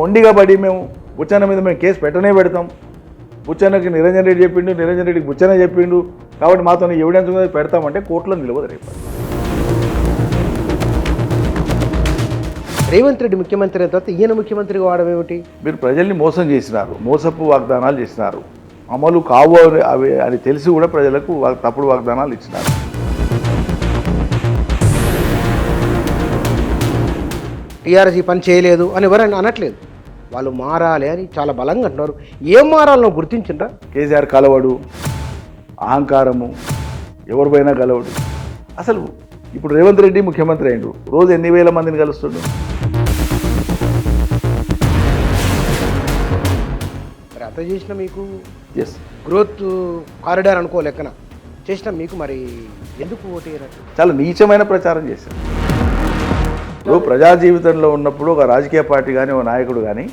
మొండిగా పడి మేము బుచ్చన్న మీద మేము కేసు పెట్టనే పెడతాం, బుచ్చన్నకి నిరంజన్ రెడ్డి చెప్పిండు, నిరంజన్ రెడ్డికి బుచ్చన్న చెప్పిండు, కాబట్టి మాతో ఎవిడెన్స్ మీద పెడతామంటే కోర్టులో నిలవదు రేపు. రేవంత్ రెడ్డి ముఖ్యమంత్రి అయిన తర్వాత ఈయన ముఖ్యమంత్రిగా వాడడం ఏమిటి? మీరు ప్రజల్ని మోసం చేసినారు, మోసపు వాగ్దానాలు చేసినారు, అమలు కావు అవి అని తెలిసి కూడా ప్రజలకు తప్పుడు వాగ్దానాలు ఇచ్చినారు. టీఆర్ఎస్ ఈ పని చేయలేదు అని ఎవరైనా అనట్లేదు, వాళ్ళు మారాలి అని చాలా బలంగా అంటున్నారు. ఏం మారాలనో గుర్తించిండ్రా? కేసీఆర్ కలవడు, అహంకారము, ఎవరిపైనా కలవడు. అసలు ఇప్పుడు రేవంత్ రెడ్డి ముఖ్యమంత్రి అయ్యిండు, రోజు ఎన్ని వేల మందిని కలుస్తుండు. అత చేసిన మీకు ఎస్ గ్రోత్ కారిడార్ అనుకో లెక్కన చేసిన మీకు మరి ఎందుకు ఓటు వేయనట్టు? చాలా నీచమైన ప్రచారం చేశారు. ఇప్పుడు ప్రజా జీవితంలో ఉన్నప్పుడు ఒక రాజకీయ పార్టీ కానీ ఒక నాయకుడు కానీ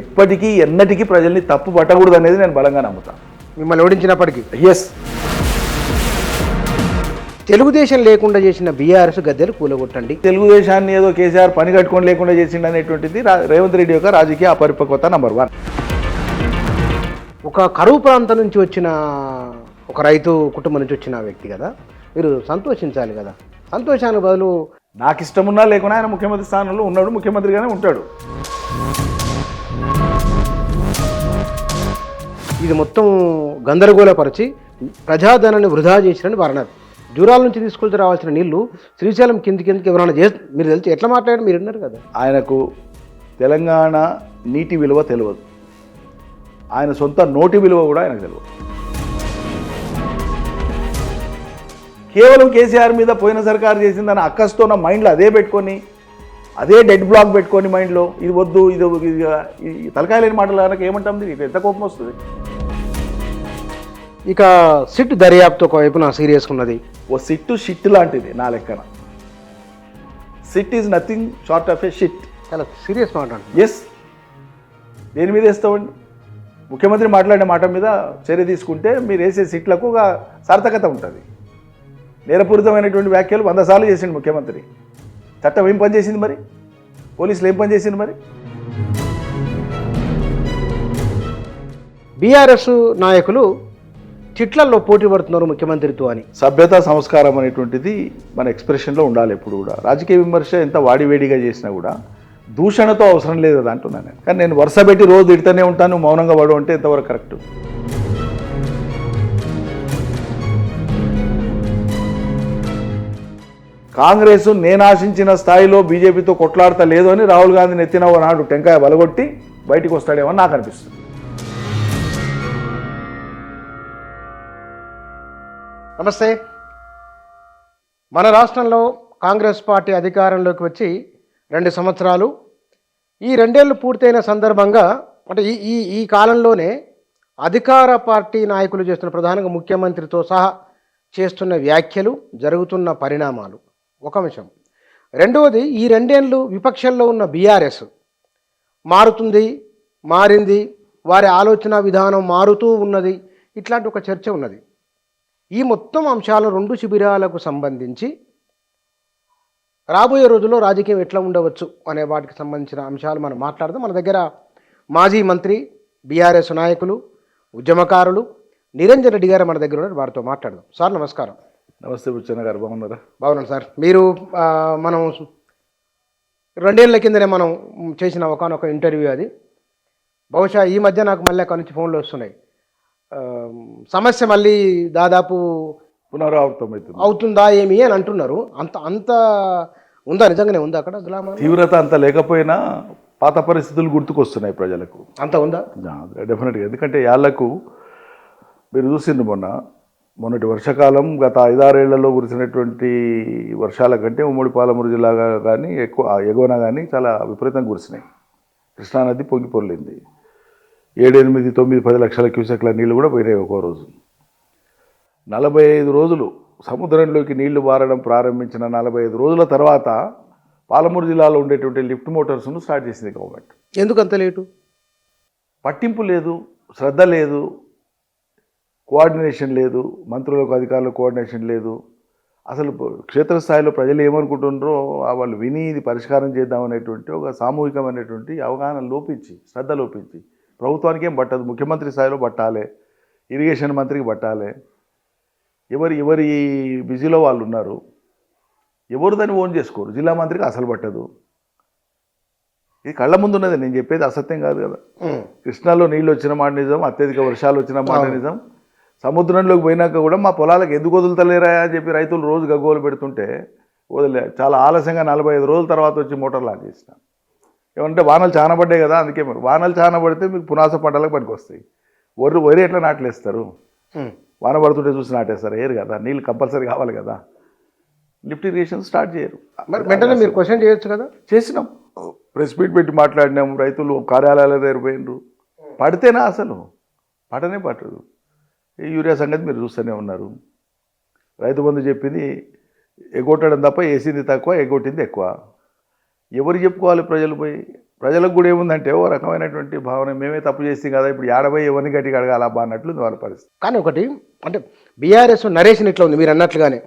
ఎప్పటికీ ఎన్నటికీ ప్రజల్ని తప్పు పట్టకూడదు అనేది నేను బలంగా నమ్ముతాను. మిమ్మల్ని ఓడించినప్పటికీ ఎస్. తెలుగుదేశం లేకుండా చేసిన బీఆర్ఎస్ గద్దెలు కూలగొట్టండి. తెలుగుదేశాన్ని ఏదో కేసీఆర్ పని కట్టుకొని లేకుండా చేసిండు అనేటువంటిది రేవంత్ రెడ్డి యొక్క రాజకీయ అపరిపక్వత నంబర్ 1. ఒక కరువు ప్రాంతం నుంచి వచ్చిన ఒక రైతు కుటుంబం నుంచి వచ్చిన వ్యక్తి కదా, మీరు సంతోషించాలి కదా. సంతోషానికి బదులు నాకు ఇష్టమున్నా లేకున్నా ఆయన ముఖ్యమంత్రి స్థానంలో ఉన్నాడు, ముఖ్యమంత్రిగానే ఉంటాడు. ఇది మొత్తం గందరగోళపరిచి ప్రజాధనాన్ని వృధా చేసిరని వారన్నారు. జూరాల నుంచి తీసుకొచ్చి రావాల్సిన నీళ్లు శ్రీశైలం కిందికి ఎవరైనా మీరు తెలిసి ఎట్లా మాట్లాడారు? మీరు విన్నారు కదా. ఆయనకు తెలంగాణ నీటి విలువ తెలియదు, ఆయన సొంత నోటి విలువ కూడా ఆయనకు తెలియదు. కేవలం కేసీఆర్ మీద పోయిన సర్కారు చేసిందని అక్కస్తో నా మైండ్లో అదే పెట్టుకొని, అదే డెడ్ బ్లాక్ పెట్టుకొని మైండ్లో ఇది వద్దు ఇది తలకాయ లేని మాటలు ఆయనకు ఏమంటాం, ఇది ఎంత కోపం వస్తుంది. ఇక సిట్ దర్యాప్తు ఒకవైపున సీరియస్గా ఉన్నది. ఓ సిట్టు షిట్ లాంటిది నా లెక్కన. SIT is nothing short of A shit. చాలా సీరియస్ మాట. ఎస్. దేని మీద వేస్తామండి? ముఖ్యమంత్రి మాట్లాడిన మాట మీద చర్య తీసుకుంటే మీరు వేసే సిట్లకు ఒక సార్థకత ఉంటుంది. నేరపూరితమైనటువంటి వ్యాఖ్యలు 100 సార్లు చేసిండు ముఖ్యమంత్రి. చట్టం ఏం పనిచేసింది మరి? పోలీసులు ఏం పనిచేసింది మరి? బీఆర్ఎస్ నాయకులు చిట్లల్లో పోటీ పడుతున్నారు ముఖ్యమంత్రితో అని. సభ్యత సంస్కారం అనేటువంటిది మన ఎక్స్ప్రెషన్లో ఉండాలి ఎప్పుడు కూడా. రాజకీయ విమర్శ ఎంత వాడివేడిగా చేసినా కూడా దూషణతో అవసరం లేదు అది అంటున్నాను నేను. కానీ నేను వరుస పెట్టి రోజు తిడుతూనే ఉంటాను, మౌనంగా పడు అంటే ఎంతవరకు కరెక్ట్? కాంగ్రెస్ నేను ఆశించిన స్థాయిలో బీజేపీతో కొట్లాడతా లేదు అని రాహుల్ గాంధీని ఎత్తిన నాడు టెంకాయ బలగొట్టి బయటికి వస్తాడేమో నాకు అనిపిస్తుంది. నమస్తే. మన రాష్ట్రంలో కాంగ్రెస్ పార్టీ అధికారంలోకి వచ్చి 2 సంవత్సరాలు, ఈ 2 ఏళ్ళు పూర్తయిన సందర్భంగా అంటే ఈ కాలంలోనే అధికార పార్టీ నాయకులు చేస్తున్న, ప్రధానంగా ముఖ్యమంత్రితో సహా చేస్తున్న వ్యాఖ్యలు, జరుగుతున్న పరిణామాలు ఒక అంశం. రెండవది, ఈ 2 ఏళ్ళు విపక్షంలో ఉన్న బీఆర్ఎస్ మారింది, వారి ఆలోచన విధానం మారుతూ ఉన్నది, ఇట్లాంటి ఒక చర్చ ఉన్నది. ఈ మొత్తం అంశాలు 2 శిబిరాలకు సంబంధించి రాబోయే రోజుల్లో రాజకీయం ఎట్లా ఉండవచ్చు అనే వాటికి సంబంధించిన అంశాలు మనం మాట్లాడదాం. మన దగ్గర మాజీ మంత్రి, బీఆర్ఎస్ నాయకులు, ఉద్యమకారులు నిరంజన్ రెడ్డి గారు మన దగ్గర ఉన్నారు, వారితో మాట్లాడదాం. సార్ నమస్కారం. నమస్తే బుచ్చన్న గారు, బాగున్నారా? బాగున్నాను సార్. మీరు మనం 2 ఏళ్ల కిందనే మనం చేసిన ఒకనొక ఇంటర్వ్యూ అది. బహుశా ఈ మధ్య నాకు మళ్ళీ అక్కడి నుంచి ఫోన్లు వస్తున్నాయి. సమస్య మళ్ళీ దాదాపు పునరావృతం అవుతుందా ఏమి అని అంటున్నారు. అంత ఉందా? నిజంగానే ఉందా అక్కడ గ్లామర్? తీవ్రత అంత లేకపోయినా పాత పరిస్థితులు గుర్తుకొస్తున్నాయి ప్రజలకు. అంత ఉందా? డెఫినెట్గా. ఎందుకంటే యాళ్లకు మీరు చూసింది మొన్నటి వర్షాకాలం గత 5-6 ఏళ్లలో కురిసినటువంటి వర్షాల కంటే ఉమ్మడి పాలమూరు జిల్లాగా కానీ ఎగువన కానీ చాలా విపరీతంగా కురిసినాయి. కృష్ణానది పొంగి పొర్లింది. 7, 8, 9, 10 లక్షల క్యూసెక్ల నీళ్లు కూడా పోయినాయి ఒక్కో రోజు. 45 రోజులు సముద్రంలోకి నీళ్లు బారడం ప్రారంభించిన 45 రోజుల తర్వాత పాలమూరు జిల్లాలో ఉండేటువంటి లిఫ్ట్ మోటార్స్ను స్టార్ట్ చేసింది గవర్నమెంట్. ఎందుకు అంత లేటు? పట్టింపు లేదు, శ్రద్ధ లేదు, కోఆర్డినేషన్ లేదు, మంత్రులకు అధికారులకు కోఆర్డినేషన్ లేదు. అసలు క్షేత్రస్థాయిలో ప్రజలు ఏమనుకుంటున్నారో వాళ్ళు విని ఇది పరిష్కారం చేద్దామనేటువంటి ఒక సామూహికమైనటువంటి అవగాహన లోపించి, శ్రద్ధ లోపించి, ప్రభుత్వానికి ఏం పట్టదు, ముఖ్యమంత్రి స్థాయిలో పట్టాలి, ఇరిగేషన్ మంత్రికి పట్టాలి, ఎవరి బిజీలో వాళ్ళు ఉన్నారు, ఎవరు దాన్ని ఓన్ చేసుకోరు, జిల్లా మంత్రికి అసలు పట్టదు. ఇది కళ్ళ ముందు ఉన్నది, నేను చెప్పేది అసత్యం కాదు కదా. కృష్ణాలో నీళ్ళు వచ్చిన మాట నిజం, అత్యధిక వర్షాలు వచ్చిన మాట నిజం. సముద్రంలోకి పోయినాక కూడా మా పొలాలకు ఎందుకు వదులుతలేరా అని చెప్పి రైతులు రోజు గగ్గోలు పెడుతుంటే వదిలే, చాలా ఆలస్యంగా 45 రోజుల తర్వాత వచ్చి మోటార్ లాంచ్ చేసిన. ఏమంటే వానలు చాలా పడ్డాయి కదా, అందుకే మరి వానలు చాలా పడితే మీకు పునాస పంటలకు పనికి వస్తాయి. వరి ఎట్లా నాట్లేస్తారు, వాన పడుతుంటే చూసి నాటేస్తారు, ఏరు కదా, నీళ్ళు కంపల్సరీ కావాలి కదా. లిఫ్ట్ ఇరిగేషన్ స్టార్ట్ చేయరు. మరి వెంటనే మీరు క్వశ్చన్ చేయొచ్చు కదా. చేసినాం, ప్రెస్ మీట్ పెట్టి మాట్లాడినాం, రైతులు కార్యాలయాల దగ్గర పోయినరు. పడితేనా అసలు పట్టనే పట్టదు. ఈ యూరియా సంగతి మీరు చూస్తూనే ఉన్నారు. రైతు బంధు చెప్పింది ఎగ్గొట్టడం తప్ప వేసింది తక్కువ, ఎగ్గొట్టింది ఎక్కువ. ఎవరు చెప్పుకోవాలి ప్రజలు పోయి? ప్రజలకు కూడా ఏముందంటే ఓ రకమైనటువంటి భావన, మేమే తప్పు చేస్తాం కదా, ఇప్పుడు ఏడబోయి ఎవరిని గట్టిగా అడగాల బా అన్నట్లు వాళ్ళ పరిస్థితి. కానీ ఒకటి అంటే బీఆర్ఎస్ నరేషన్ ఇట్లా ఉంది, మీరు అన్నట్లుగానే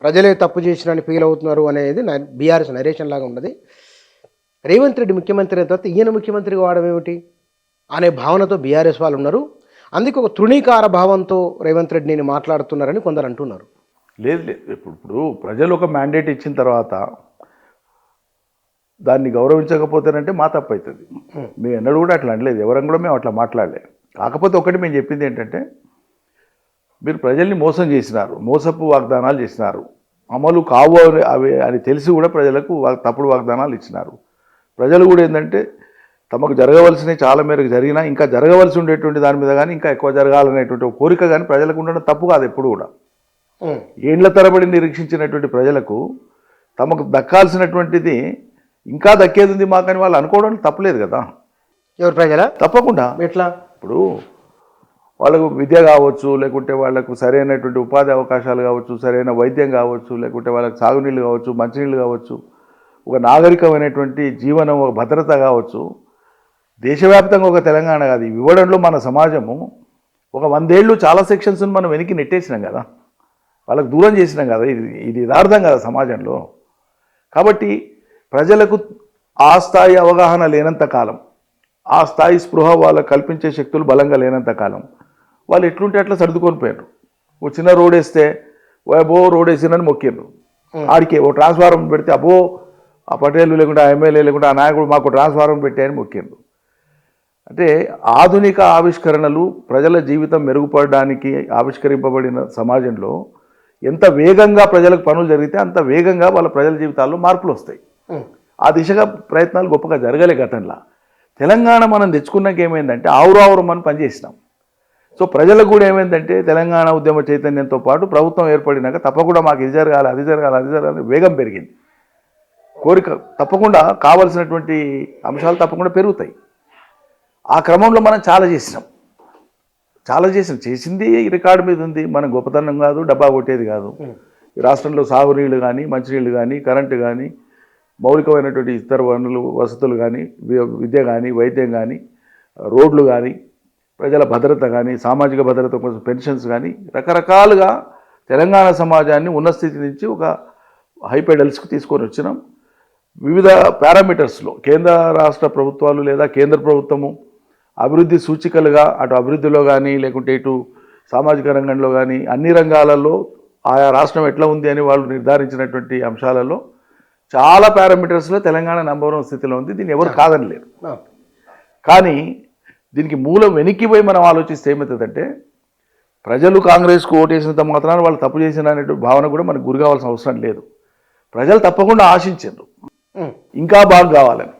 ప్రజలే తప్పు చేసినని ఫీల్ అవుతున్నారు అనేది బీఆర్ఎస్ నరేషన్ లాగా ఉన్నది. రేవంత్ రెడ్డి ముఖ్యమంత్రి అయిన తర్వాత ఈయన ముఖ్యమంత్రిగా వాడడం ఏమిటి అనే భావనతో బీఆర్ఎస్ వాళ్ళు ఉన్నారు. అందుకే ఒక తృణీకార భావంతో రేవంత్ రెడ్డిని మాట్లాడుతున్నారని కొందరు అంటున్నారు. లేదు, ఇప్పుడు ప్రజలు ఒక మ్యాండేట్ ఇచ్చిన తర్వాత దాన్ని గౌరవించకపోతేనంటే మా తప్పు అవుతుంది. మేము ఎన్నడూ కూడా అట్లా అనలేదు, ఎవరం కూడా మేము అట్లా మాట్లాడలేదు. కాకపోతే ఒకటి మేము చెప్పింది ఏంటంటే, మీరు ప్రజల్ని మోసం చేసినారు, మోసపు వాగ్దానాలు చేసినారు, అమలు కావు అవి అని తెలిసి కూడా ప్రజలకు తప్పుడు వాగ్దానాలు ఇచ్చినారు. ప్రజలు కూడా ఏంటంటే తమకు జరగవలసినవి చాలా మేరకు జరిగినా ఇంకా జరగవలసి ఉండేటువంటి దాని మీద కానీ ఇంకా ఎక్కువ జరగాలనేటువంటి ఒక కోరిక కానీ ప్రజలకు ఉండడం తప్పు కాదు. ఎప్పుడు కూడా ఏండ్ల తరబడి నిరీక్షించినటువంటి ప్రజలకు తమకు దక్కాల్సినటువంటిది ఇంకా దక్కేది ఉంది మాకని వాళ్ళు అనుకోవడం తప్పలేదు కదా. ఎవరు ప్రజల? తప్పకుండా. ఎట్లా? ఇప్పుడు వాళ్ళకు విద్య కావచ్చు, లేకుంటే వాళ్ళకు సరైనటువంటి ఉపాధి అవకాశాలు కావచ్చు, సరైన వైద్యం కావచ్చు, లేకుంటే వాళ్ళకి సాగునీళ్ళు కావచ్చు, మంచినీళ్ళు కావచ్చు, ఒక నాగరికమైనటువంటి జీవనం, ఒక భద్రత కావచ్చు, దేశవ్యాప్తంగా ఒక తెలంగాణ కాదు ఇవ్వడంలో మన సమాజము ఒక 100 ఏళ్ళు చాలా సెక్షన్స్ని మనం వెనక్కి నెట్టేసినాం కదా, వాళ్ళకు దూరం చేసినాం కదా. ఇది యథార్థం కదా సమాజంలో. కాబట్టి ప్రజలకు ఆ స్థాయి అవగాహన లేనంత కాలం, ఆ స్థాయి స్పృహ వాళ్ళకు కల్పించే శక్తులు బలంగా లేనంత కాలం వాళ్ళు ఎట్లుంటే అట్లా సర్దుకొని పోయారు. ఓ చిన్న రోడ్ వేస్తే అబో రోడ్ వేసినని మొక్కిండ్రు, ఆడికి ఓ ట్రాన్స్ఫార్మర్ పెడితే అబో ఆ పటేలు లేకుంటే ఆ ఎమ్మెల్యే లేకుంటే ఆ నాయకుడు మాకు ట్రాన్స్ఫార్మర్ పెట్టాయని మొక్కిండ్రు. అంటే ఆధునిక ఆవిష్కరణలు ప్రజల జీవితం మెరుగుపడడానికి ఆవిష్కరింపబడిన సమాజంలో ఎంత వేగంగా ప్రజలకు పనులు జరిగితే అంత వేగంగా వాళ్ళ ప్రజల జీవితాల్లో మార్పులు వస్తాయి. ఆ దిశగా ప్రయత్నాలు గొప్పగా జరగలే గతంలో. తెలంగాణ మనం తెచ్చుకున్నాక ఏమైందంటే ఆవురావురం అని పనిచేసినాం. సో ప్రజలకు కూడా ఏమైందంటే తెలంగాణ ఉద్యమ చైతన్యంతో పాటు ప్రభుత్వం ఏర్పడినాక తప్పకుండా మాకు ఇది జరగాలి, అది జరగాలి, అది జరగాలి, వేగం పెరిగింది. కోరిక తప్పకుండా కావలసినటువంటి అంశాలు తప్పకుండా పెరుగుతాయి. ఆ క్రమంలో మనం చాలా చేసినాం. చేసింది రికార్డు మీద ఉంది. మనం గొప్పతనం కాదు, డబ్బా కొట్టేది కాదు. ఈ రాష్ట్రంలో సాగునీళ్ళు కానీ, మంచినీళ్ళు కానీ, కరెంటు కానీ, మౌలికమైనటువంటి ఇతర వనరులు వసతులు కానీ, విద్య కానీ, వైద్యం కానీ, రోడ్లు కానీ, ప్రజల భద్రత కానీ, సామాజిక భద్రత కోసం పెన్షన్స్ కానీ, రకరకాలుగా తెలంగాణ సమాజాన్ని ఉన్నత స్థితి నుంచి ఒక హైపెడల్స్కి తీసుకొని వచ్చినాం. వివిధ పారామీటర్స్లో కేంద్ర రాష్ట్ర ప్రభుత్వాలు లేదా కేంద్ర ప్రభుత్వము అభివృద్ధి సూచికలుగా అటు అభివృద్ధిలో కానీ లేకుంటే ఇటు సామాజిక రంగంలో కానీ అన్ని రంగాలలో ఆయా రాష్ట్రం ఎట్లా ఉంది అని వాళ్ళు నిర్ధారించినటువంటి అంశాలలో చాలా పారామీటర్స్లో తెలంగాణ నంబర్ 1 స్థితిలో ఉంది. దీన్ని ఎవరు కాదని లేరు. కానీ దీనికి మూలం వెనక్కి పోయి మనం ఆలోచిస్తే ఏమవుతుందంటే, ప్రజలు కాంగ్రెస్కు ఓటేసినంత మాత్రాన వాళ్ళు తప్పు చేసిన అనే భావన కూడా మనకు గురి కావాల్సిన అవసరం లేదు. ప్రజలు తప్పకుండా ఆశించారు ఇంకా బాగా కావాలని.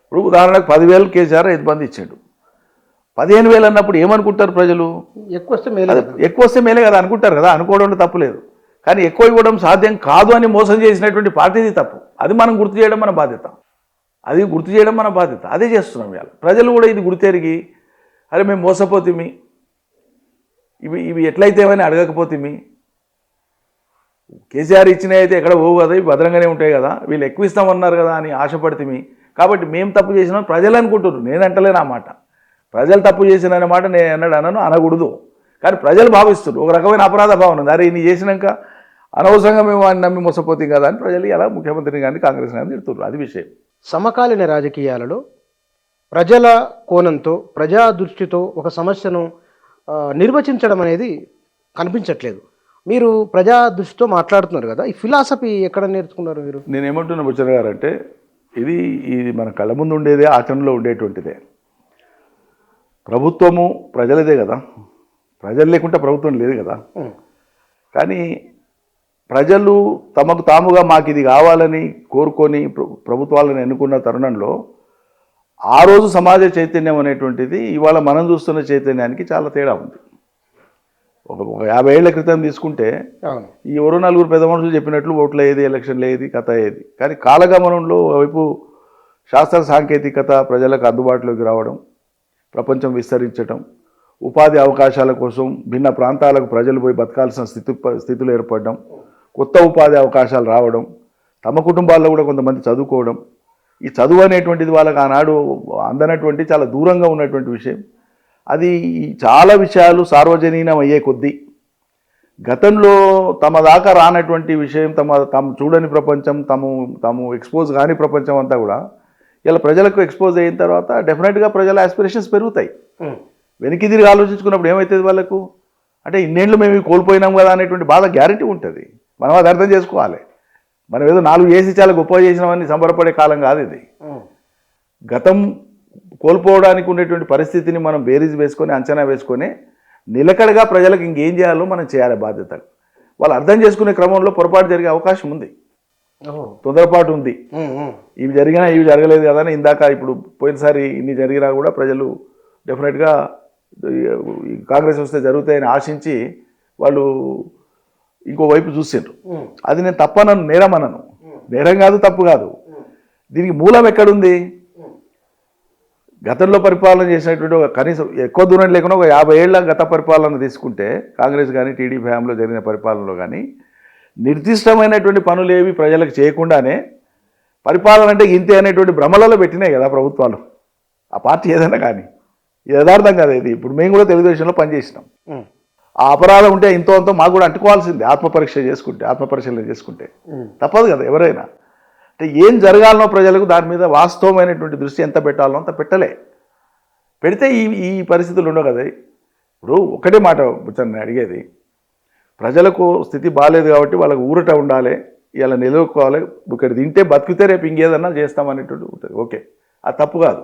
ఇప్పుడు ఉదాహరణకు 10,000 కేసీఆర్ 5 మంది ఇచ్చాడు. 15,000 అన్నప్పుడు ఏమనుకుంటారు ప్రజలు? ఎక్కువ వస్తే మేలే కదా అనుకుంటారు కదా, అనుకోవడంలో తప్పులేదు. కానీ ఎక్కువ ఇవ్వడం సాధ్యం కాదు అని మోసం చేసినటువంటి పార్టీది తప్పు. అది మనం గుర్తు చేయడం మన బాధ్యత. అదే చేస్తున్నాం ఇవాళ. ప్రజలు కూడా ఇది గుర్తెరిగి అరే మేము మోసపోతిమి, ఇవి ఎట్లయితేమని అడగకపోతిమి, కేసీఆర్ ఇచ్చినవి అయితే ఎక్కడ పోవు కదా, ఇవి భద్రంగానే ఉంటాయి కదా, వీళ్ళు ఎక్కువ ఇస్తామన్నారు కదా అని ఆశపడితిమి. కాబట్టి మేము తప్పు చేసినాం ప్రజలు అనుకుంటున్నారు. నేను అంటలేను ఆ మాట. ప్రజలు తప్పు చేసిన మాట నేను అనకూడదు. కానీ ప్రజలు భావిస్తున్నారు, ఒక రకమైన అపరాధ భావన ఉంది. అరే ఇన్ని చేసినాక అనవసరంగా మేము వాడిని నమ్మి మోసపోతాం కదా అని ప్రజలు ఇలా ముఖ్యమంత్రిని కానీ కాంగ్రెస్ కానీ తిడుతున్నారు. అది విషయం. సమకాలీన రాజకీయాలలో ప్రజల కోణంతో ప్రజా దృష్టితో ఒక సమస్యను నిర్వచించడం అనేది కనిపించట్లేదు. మీరు ప్రజా దృష్టితో మాట్లాడుతున్నారు కదా, ఈ ఫిలాసఫీ ఎక్కడ నేర్చుకున్నారు మీరు? నేనేమంటున్నా బుచ్చన్న గారు అంటే ఇది మన కళ్ళ ముందు ఉండేదే, ఆచరణలో ఉండేటువంటిదే. ప్రభుత్వము ప్రజలదే కదా, ప్రజలు లేకుంటే ప్రభుత్వం లేదు కదా. కానీ ప్రజలు తమకు తాముగా మాకు ఇది కావాలని కోరుకొని ప్రభుత్వాలను ఎన్నుకున్న తరుణంలో ఆ రోజు సమాజ చైతన్యం అనేటువంటిది ఇవాళ మనం చూస్తున్న చైతన్యానికి చాలా తేడా ఉంది. ఒక 50 ఏళ్ల క్రితం తీసుకుంటే ఈ ఎవరో నలుగురు పెద్ద మనుషులు చెప్పినట్లు ఓట్లు అయ్యేది, ఎలక్షన్లు అయ్యేది, కథ అయ్యేది. కానీ కాలగమనంలో వైపు శాస్త్ర సాంకేతికత ప్రజలకు అందుబాటులోకి రావడం, ప్రపంచం విస్తరించడం, ఉపాధి అవకాశాల కోసం భిన్న ప్రాంతాలకు ప్రజలు పోయి బతకాల్సిన స్థితులు ఏర్పడడం, కొత్త ఉపాధి అవకాశాలు రావడం, తమ కుటుంబాల్లో కూడా కొంతమంది చదువుకోవడం. ఈ చదువు అనేటువంటిది వాళ్ళకి ఆనాడు అందనటువంటి చాలా దూరంగా ఉన్నటువంటి విషయం. అది చాలా విషయాలు సార్వజనీనం అయ్యే కొద్దీ గతంలో తమ దాకా రానటువంటి విషయం, తాము చూడని ప్రపంచం, తాము ఎక్స్పోజ్ కాని ప్రపంచం అంతా కూడా ఇలా ప్రజలకు ఎక్స్పోజ్ అయిన తర్వాత డెఫినెట్గా ప్రజల ఆస్పిరేషన్స్ పెరుగుతాయి. వెనక్కి తిరిగి ఆలోచించుకున్నప్పుడు ఏమవుతుంది వాళ్ళకు అంటే ఇన్నేళ్ళు మేము కోల్పోయినాం కదా అనేటువంటి బాధ గ్యారెంటీ ఉంటుంది. మనం అది అర్థం చేసుకోవాలి. మనం ఏదో 4 చేసి చాలా గొప్ప చేసినామని సంబరపడే కాలం కాదు ఇది. గతం కోల్పోవడానికి ఉండేటువంటి పరిస్థితిని మనం బేరీజ్ వేసుకొని అంచనా వేసుకొని నిలకడగా ప్రజలకు ఇంకేం చేయాలో మనం చేయాలి బాధ్యతలు. వాళ్ళు అర్థం చేసుకునే క్రమంలో పొరపాటు జరిగే అవకాశం ఉంది, తొందరపాటు ఉంది. ఇవి జరిగినా ఇవి జరగలేదు కదా అని ఇందాక ఇప్పుడు పోయినసారి ఇన్ని జరిగినా కూడా ప్రజలు డెఫినెట్గా కాంగ్రెస్ వస్తే జరుగుతాయని ఆశించి వాళ్ళు ఇంకో వైపు చూసిండ్రు. అది నేను తప్పనను, నేరమనను. నేరం కాదు, తప్పు కాదు. దీనికి మూలం ఎక్కడుంది? గతంలో పరిపాలన చేసినటువంటి ఒక కనీసం ఎక్కువ దూరం లేకుండా ఒక 50 ఏళ్ల గత పరిపాలన తీసుకుంటే కాంగ్రెస్ కానీ టీడీపీ హయాంలో జరిగిన పరిపాలనలో కానీ నిర్దిష్టమైనటువంటి పనులు ఏవి ప్రజలకు చేయకుండానే పరిపాలన అంటే ఇంతే అనేటువంటి భ్రమలలో పెట్టినాయి కదా ప్రభుత్వాలు. ఆ పార్టీ ఏదైనా కానీ ఇది యథార్థం కదా. ఇది ఇప్పుడు మేము కూడా తెలుగుదేశంలో పనిచేసినాం. ఆ అపరాధం ఉంటే ఇంతో అంతో మాకు కూడా అంటుకోవాల్సిందే. ఆత్మపరిశీలన చేసుకుంటే తప్పదు కదా ఎవరైనా. అంటే ఏం జరగాలనో ప్రజలకు దాని మీద వాస్తవమైనటువంటి దృష్టి ఎంత పెట్టాలనో అంత పెడితే ఈ పరిస్థితులు ఉండవు కదా. ఇప్పుడు ఒకటే మాట బుచ్చన్న అడిగేది, ప్రజలకు స్థితి బాగాలేదు కాబట్టి వాళ్ళకు ఊరట ఉండాలి, ఇలా నిలవుకోవాలి, ఇక్కడ తింటే బతికితే రేపు ఇంకేదన్నా చేస్తామనేటువంటి ఉంటుంది. ఓకే, అది తప్పు కాదు.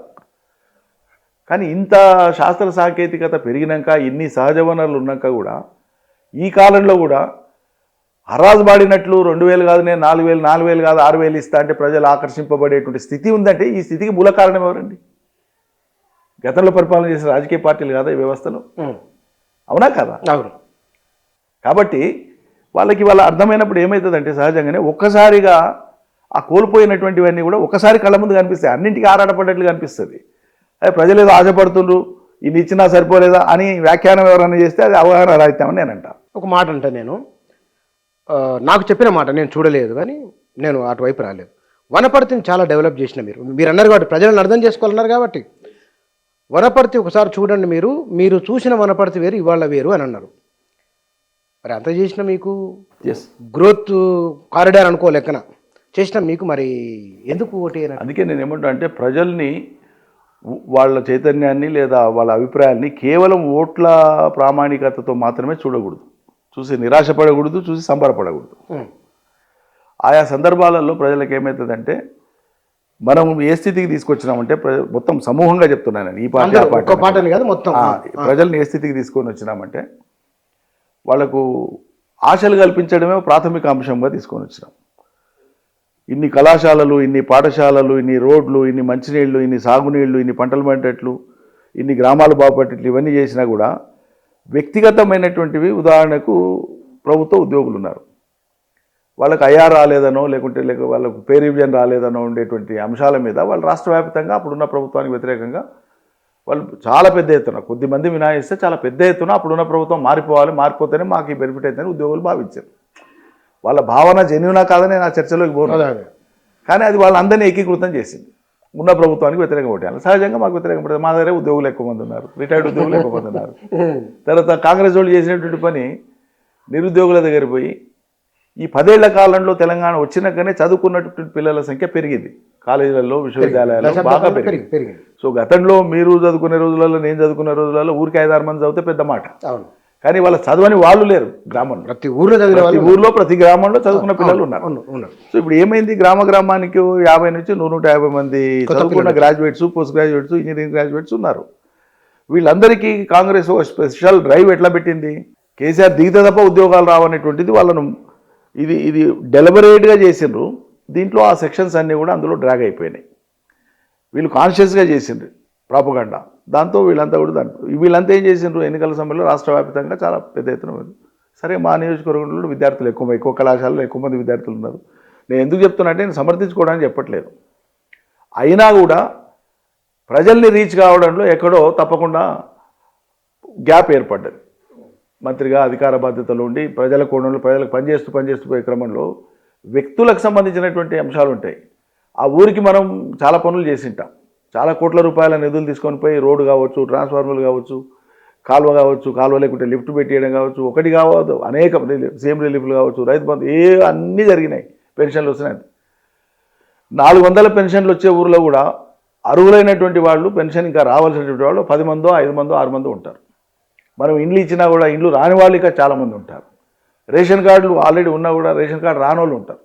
కానీ ఇంత శాస్త్ర సాంకేతికత పెరిగినాక, ఇన్ని సహజ వనరులు ఉన్నాక కూడా ఈ కాలంలో కూడా హరాజు బాడినట్లు 2000 కాదు, నేను 4000, 4000 కాదు 6000 ఇస్తా అంటే ప్రజలు ఆకర్షింపబడేటువంటి స్థితి ఉందంటే ఈ స్థితికి మూల కారణం ఎవరండి? గతంలో పరిపాలన చేసిన రాజకీయ పార్టీలు కాదా ఈ వ్యవస్థలో? అవునా కదా? అవును. కాబట్టి వాళ్ళకి వాళ్ళ అర్థమైనప్పుడు ఏమవుతుందంటే సహజంగానే ఒక్కసారిగా ఆ కోల్పోయినటువంటివన్నీ కూడా ఒకసారి కళ్ళ ముందు కనిపిస్తాయి. అన్నింటికీ ఆరాటపడ్డట్లు కనిపిస్తుంది. అదే ప్రజలు ఏదో ఆశపడుతుండ్రు, ఇది ఇచ్చినా సరిపోలేదా అని వ్యాఖ్యానం ఎవరైనా చేస్తే అది అవగాహన రాయితామని నేను అంటా. ఒక మాట అంటే నేను నాకు చెప్పిన మాట నేను చూడలేదు, కానీ నేను అటువైపు రాలేదు. వనపర్తిని చాలా డెవలప్ చేసిన మీరు అన్నారు కాబట్టి ప్రజలను అర్థం చేసుకోవాలన్నారు కాబట్టి వనపర్తి ఒకసారి చూడండి, మీరు చూసిన వనపర్తి వేరు, ఇవాళ వేరు అని అన్నారు. మరి అంత చేసిన మీకు గ్రోత్ కారిడార్ అనుకో లెక్కన చేసిన మీకు మరి ఎందుకు ఓటే? అందుకే నేను ఏమంటా అంటే ప్రజల్ని వాళ్ళ చైతన్యాన్ని లేదా వాళ్ళ అభిప్రాయాన్ని కేవలం ఓట్ల ప్రామాణికతతో మాత్రమే చూడకూడదు, చూసి నిరాశపడకూడదు, చూసి సంబరపడకూడదు. ఆయా సందర్భాలలో ప్రజలకు ఏమవుతుందంటే మనం ఏ స్థితికి తీసుకొచ్చినామంటే మొత్తం సమూహంగా చెప్తున్నాను నేను, ఈ పార్టీ కాదు మొత్తం ప్రజల్ని ఏ స్థితికి తీసుకొని వచ్చినామంటే వాళ్లకు ఆశలు కల్పించడమే ప్రాథమిక అంశంగా తీసుకొని వచ్చినాం. ఇన్ని కళాశాలలు, ఇన్ని పాఠశాలలు, ఇన్ని రోడ్లు, ఇన్ని మంచినీళ్ళు, ఇన్ని సాగునీళ్ళు, ఇన్ని పంటలు పండేట్లు, ఇన్ని గ్రామాలు బాగుపడేట్లు ఇవన్నీ చేసినా కూడా వ్యక్తిగతమైనటువంటివి, ఉదాహరణకు ప్రభుత్వ ఉద్యోగులు ఉన్నారు, వాళ్ళకి ఐఆర్ రాలేదనో లేకుంటే వాళ్ళకు పే రివిజన్ రాలేదనో ఉండేటువంటి అంశాల మీద వాళ్ళు రాష్ట్ర వ్యాప్తంగా అప్పుడున్న ప్రభుత్వానికి వ్యతిరేకంగా వాళ్ళు చాలా పెద్ద ఎత్తున, కొద్దిమంది మినాయిస్తే చాలా పెద్ద ఎత్తున అప్పుడున్న ప్రభుత్వం మారిపోతేనే మాకు ఈ బెనిఫిట్ అవుతుందని ఉద్యోగులు భావించారు. వాళ్ళ భావన జెన్యునా కాదని నా చర్చలోకి పోను, కానీ అది వాళ్ళందరినీ ఏకీకృతం చేసింది. ఉన్న ప్రభుత్వానికి వ్యతిరేకం పట్టాలి. సహజంగా మాకు వ్యతిరేకం పడుతుంది. మా దగ్గర ఉద్యోగులు ఎక్కువ మంది ఉన్నారు, రిటైర్డ్ ఉద్యోగులు ఎక్కువ మంది ఉన్నారు. తర్వాత కాంగ్రెస్ వాళ్ళు చేసినటువంటి పని నిరుద్యోగుల దగ్గర పోయి ఈ 10 ఏళ్ల కాలంలో తెలంగాణ వచ్చినాకనే చదువుకున్నటువంటి పిల్లల సంఖ్య పెరిగింది. కాలేజీలలో, విశ్వవిద్యాలయాల్లో బాగా పెరిగింది. సో గతంలో మీరు చదువుకునే రోజులలో, నేను చదువుకునే రోజులలో ఊరికి 5-6 మంది చదివితే పెద్ద మాట. అవును. కానీ వాళ్ళ చదవని వాళ్ళు లేరు గ్రామంలో. ప్రతి ఊర్లో చదివిన వాళ్ళు, ప్రతి గ్రామంలో చదువుకున్న పిల్లలు ఉన్నారు. సో ఇప్పుడు ఏమైంది, గ్రామానికి 50 నుంచి 150 మంది చదువుకున్న graduates, post graduates, engineering graduates ఉన్నారు. వీళ్ళందరికీ కాంగ్రెస్ ఒక స్పెషల్ డ్రైవ్ ఎట్లా పెట్టింది, కేసీఆర్ దిగితే తప్ప ఉద్యోగాలు రావనేటువంటిది వాళ్ళను ఇది డెలిబరేట్గా చేసిండ్రు. దీంట్లో ఆ సెక్షన్స్ అన్నీ కూడా అందులో డ్రాగ్ అయిపోయినాయి. వీళ్ళు కాన్షియస్గా చేసిండ్రు ప్రాపగండా. దాంతో వీళ్ళంతా ఏం చేసిండ్రు, ఎన్నికల సమయంలో రాష్ట్ర వ్యాప్తంగా చాలా పెద్ద ఎత్తున సరే మా నియోజకవర్గంలో విద్యార్థులు ఎక్కువ కళాశాలలో ఎక్కువ మంది విద్యార్థులు ఉన్నారు. నేను ఎందుకు చెప్తున్నా అంటే నేను సమర్థించుకోవడానికి చెప్పట్లేదు. అయినా కూడా ప్రజల్ని రీచ్ కావడంలో ఎక్కడో తప్పకుండా గ్యాప్ ఏర్పడ్డది. మంత్రిగా అధికార బాధ్యతలు ఉండి ప్రజల కోణంలో ప్రజలకు పనిచేస్తూ పోయే క్రమంలో వ్యక్తులకు సంబంధించినటువంటి అంశాలు ఉంటాయి. ఆ ఊరికి మనం చాలా పనులు చేసింటాం. చాలా కోట్ల రూపాయల నిధులు తీసుకొని పోయి రోడ్డు కావచ్చు, ట్రాన్స్ఫార్మర్లు కావచ్చు, కాలువ కావచ్చు, కాలువ లేకుంటే లిఫ్ట్ పెట్టేయడం కావచ్చు, ఒకటి కావచ్చు, అనేక సీఎం రిలీఫ్లు కావచ్చు, రైతు బంధు అన్నీ జరిగినాయి. పెన్షన్లు వస్తున్నాయి. 400 పెన్షన్లు వచ్చే ఊరిలో కూడా అర్హులైనటువంటి వాళ్ళు, పెన్షన్ ఇంకా రావాల్సినటువంటి వాళ్ళు 10 మందో 5 మందో 6 మందో ఉంటారు. మనం ఇండ్లు ఇచ్చినా కూడా ఇండ్లు రాని వాళ్ళు ఇక చాలామంది ఉంటారు. రేషన్ కార్డులు ఆల్రెడీ ఉన్నా కూడా రేషన్ కార్డు రాని వాళ్ళు ఉంటారు.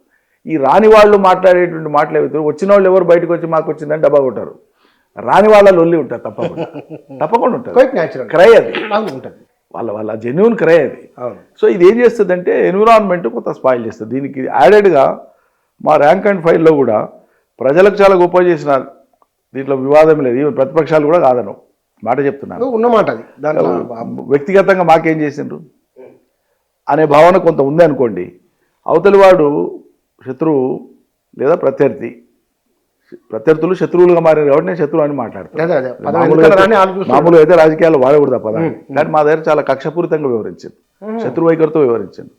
ఈ రాని వాళ్ళు మాట్లాడేటువంటి మాటలు ఏవైతే, వచ్చిన వాళ్ళు ఎవరు బయటకు వచ్చి మాకు వచ్చిందని డబ్బా కొట్టారు, రాని వాళ్ళ లొల్లి ఉంటారు. తప్పకుండా ఉంటుంది. క్రై అది ఉంటుంది, వాళ్ళ జెన్యున్ క్రై అది. సో ఇది ఏం చేస్తుందంటే ఎన్విరాన్మెంట్ కొంత స్పాయిల్ చేస్తుంది. దీనికి యాడెడ్గా మా ర్యాంక్ అండ్ ఫైల్లో కూడా ప్రజలకు చాలా గొప్ప చేసినారు. దీంట్లో వివాదం లేదు. ఈవెన్ ప్రతిపక్షాలు కూడా కాదను మాట చెప్తున్నాను, ఉన్నమాట. అది దాంట్లో వ్యక్తిగతంగా మాకేం చేసిండ్రు అనే భావన కొంత ఉంది అనుకోండి. అవతలి వాడు శత్రువు లేదా ప్రత్యర్థులు శత్రువులుగా మారారు కాబట్టి నేను శత్రువు అని మాట్లాడతాను. మామూలుగా అయితే రాజకీయాలు వాడకూడదు ఆ పదాన్ని. కానీ మా దగ్గర చాలా కక్షపూరితంగా వివరించింది, శత్రు వైఖరితో వివరించింది.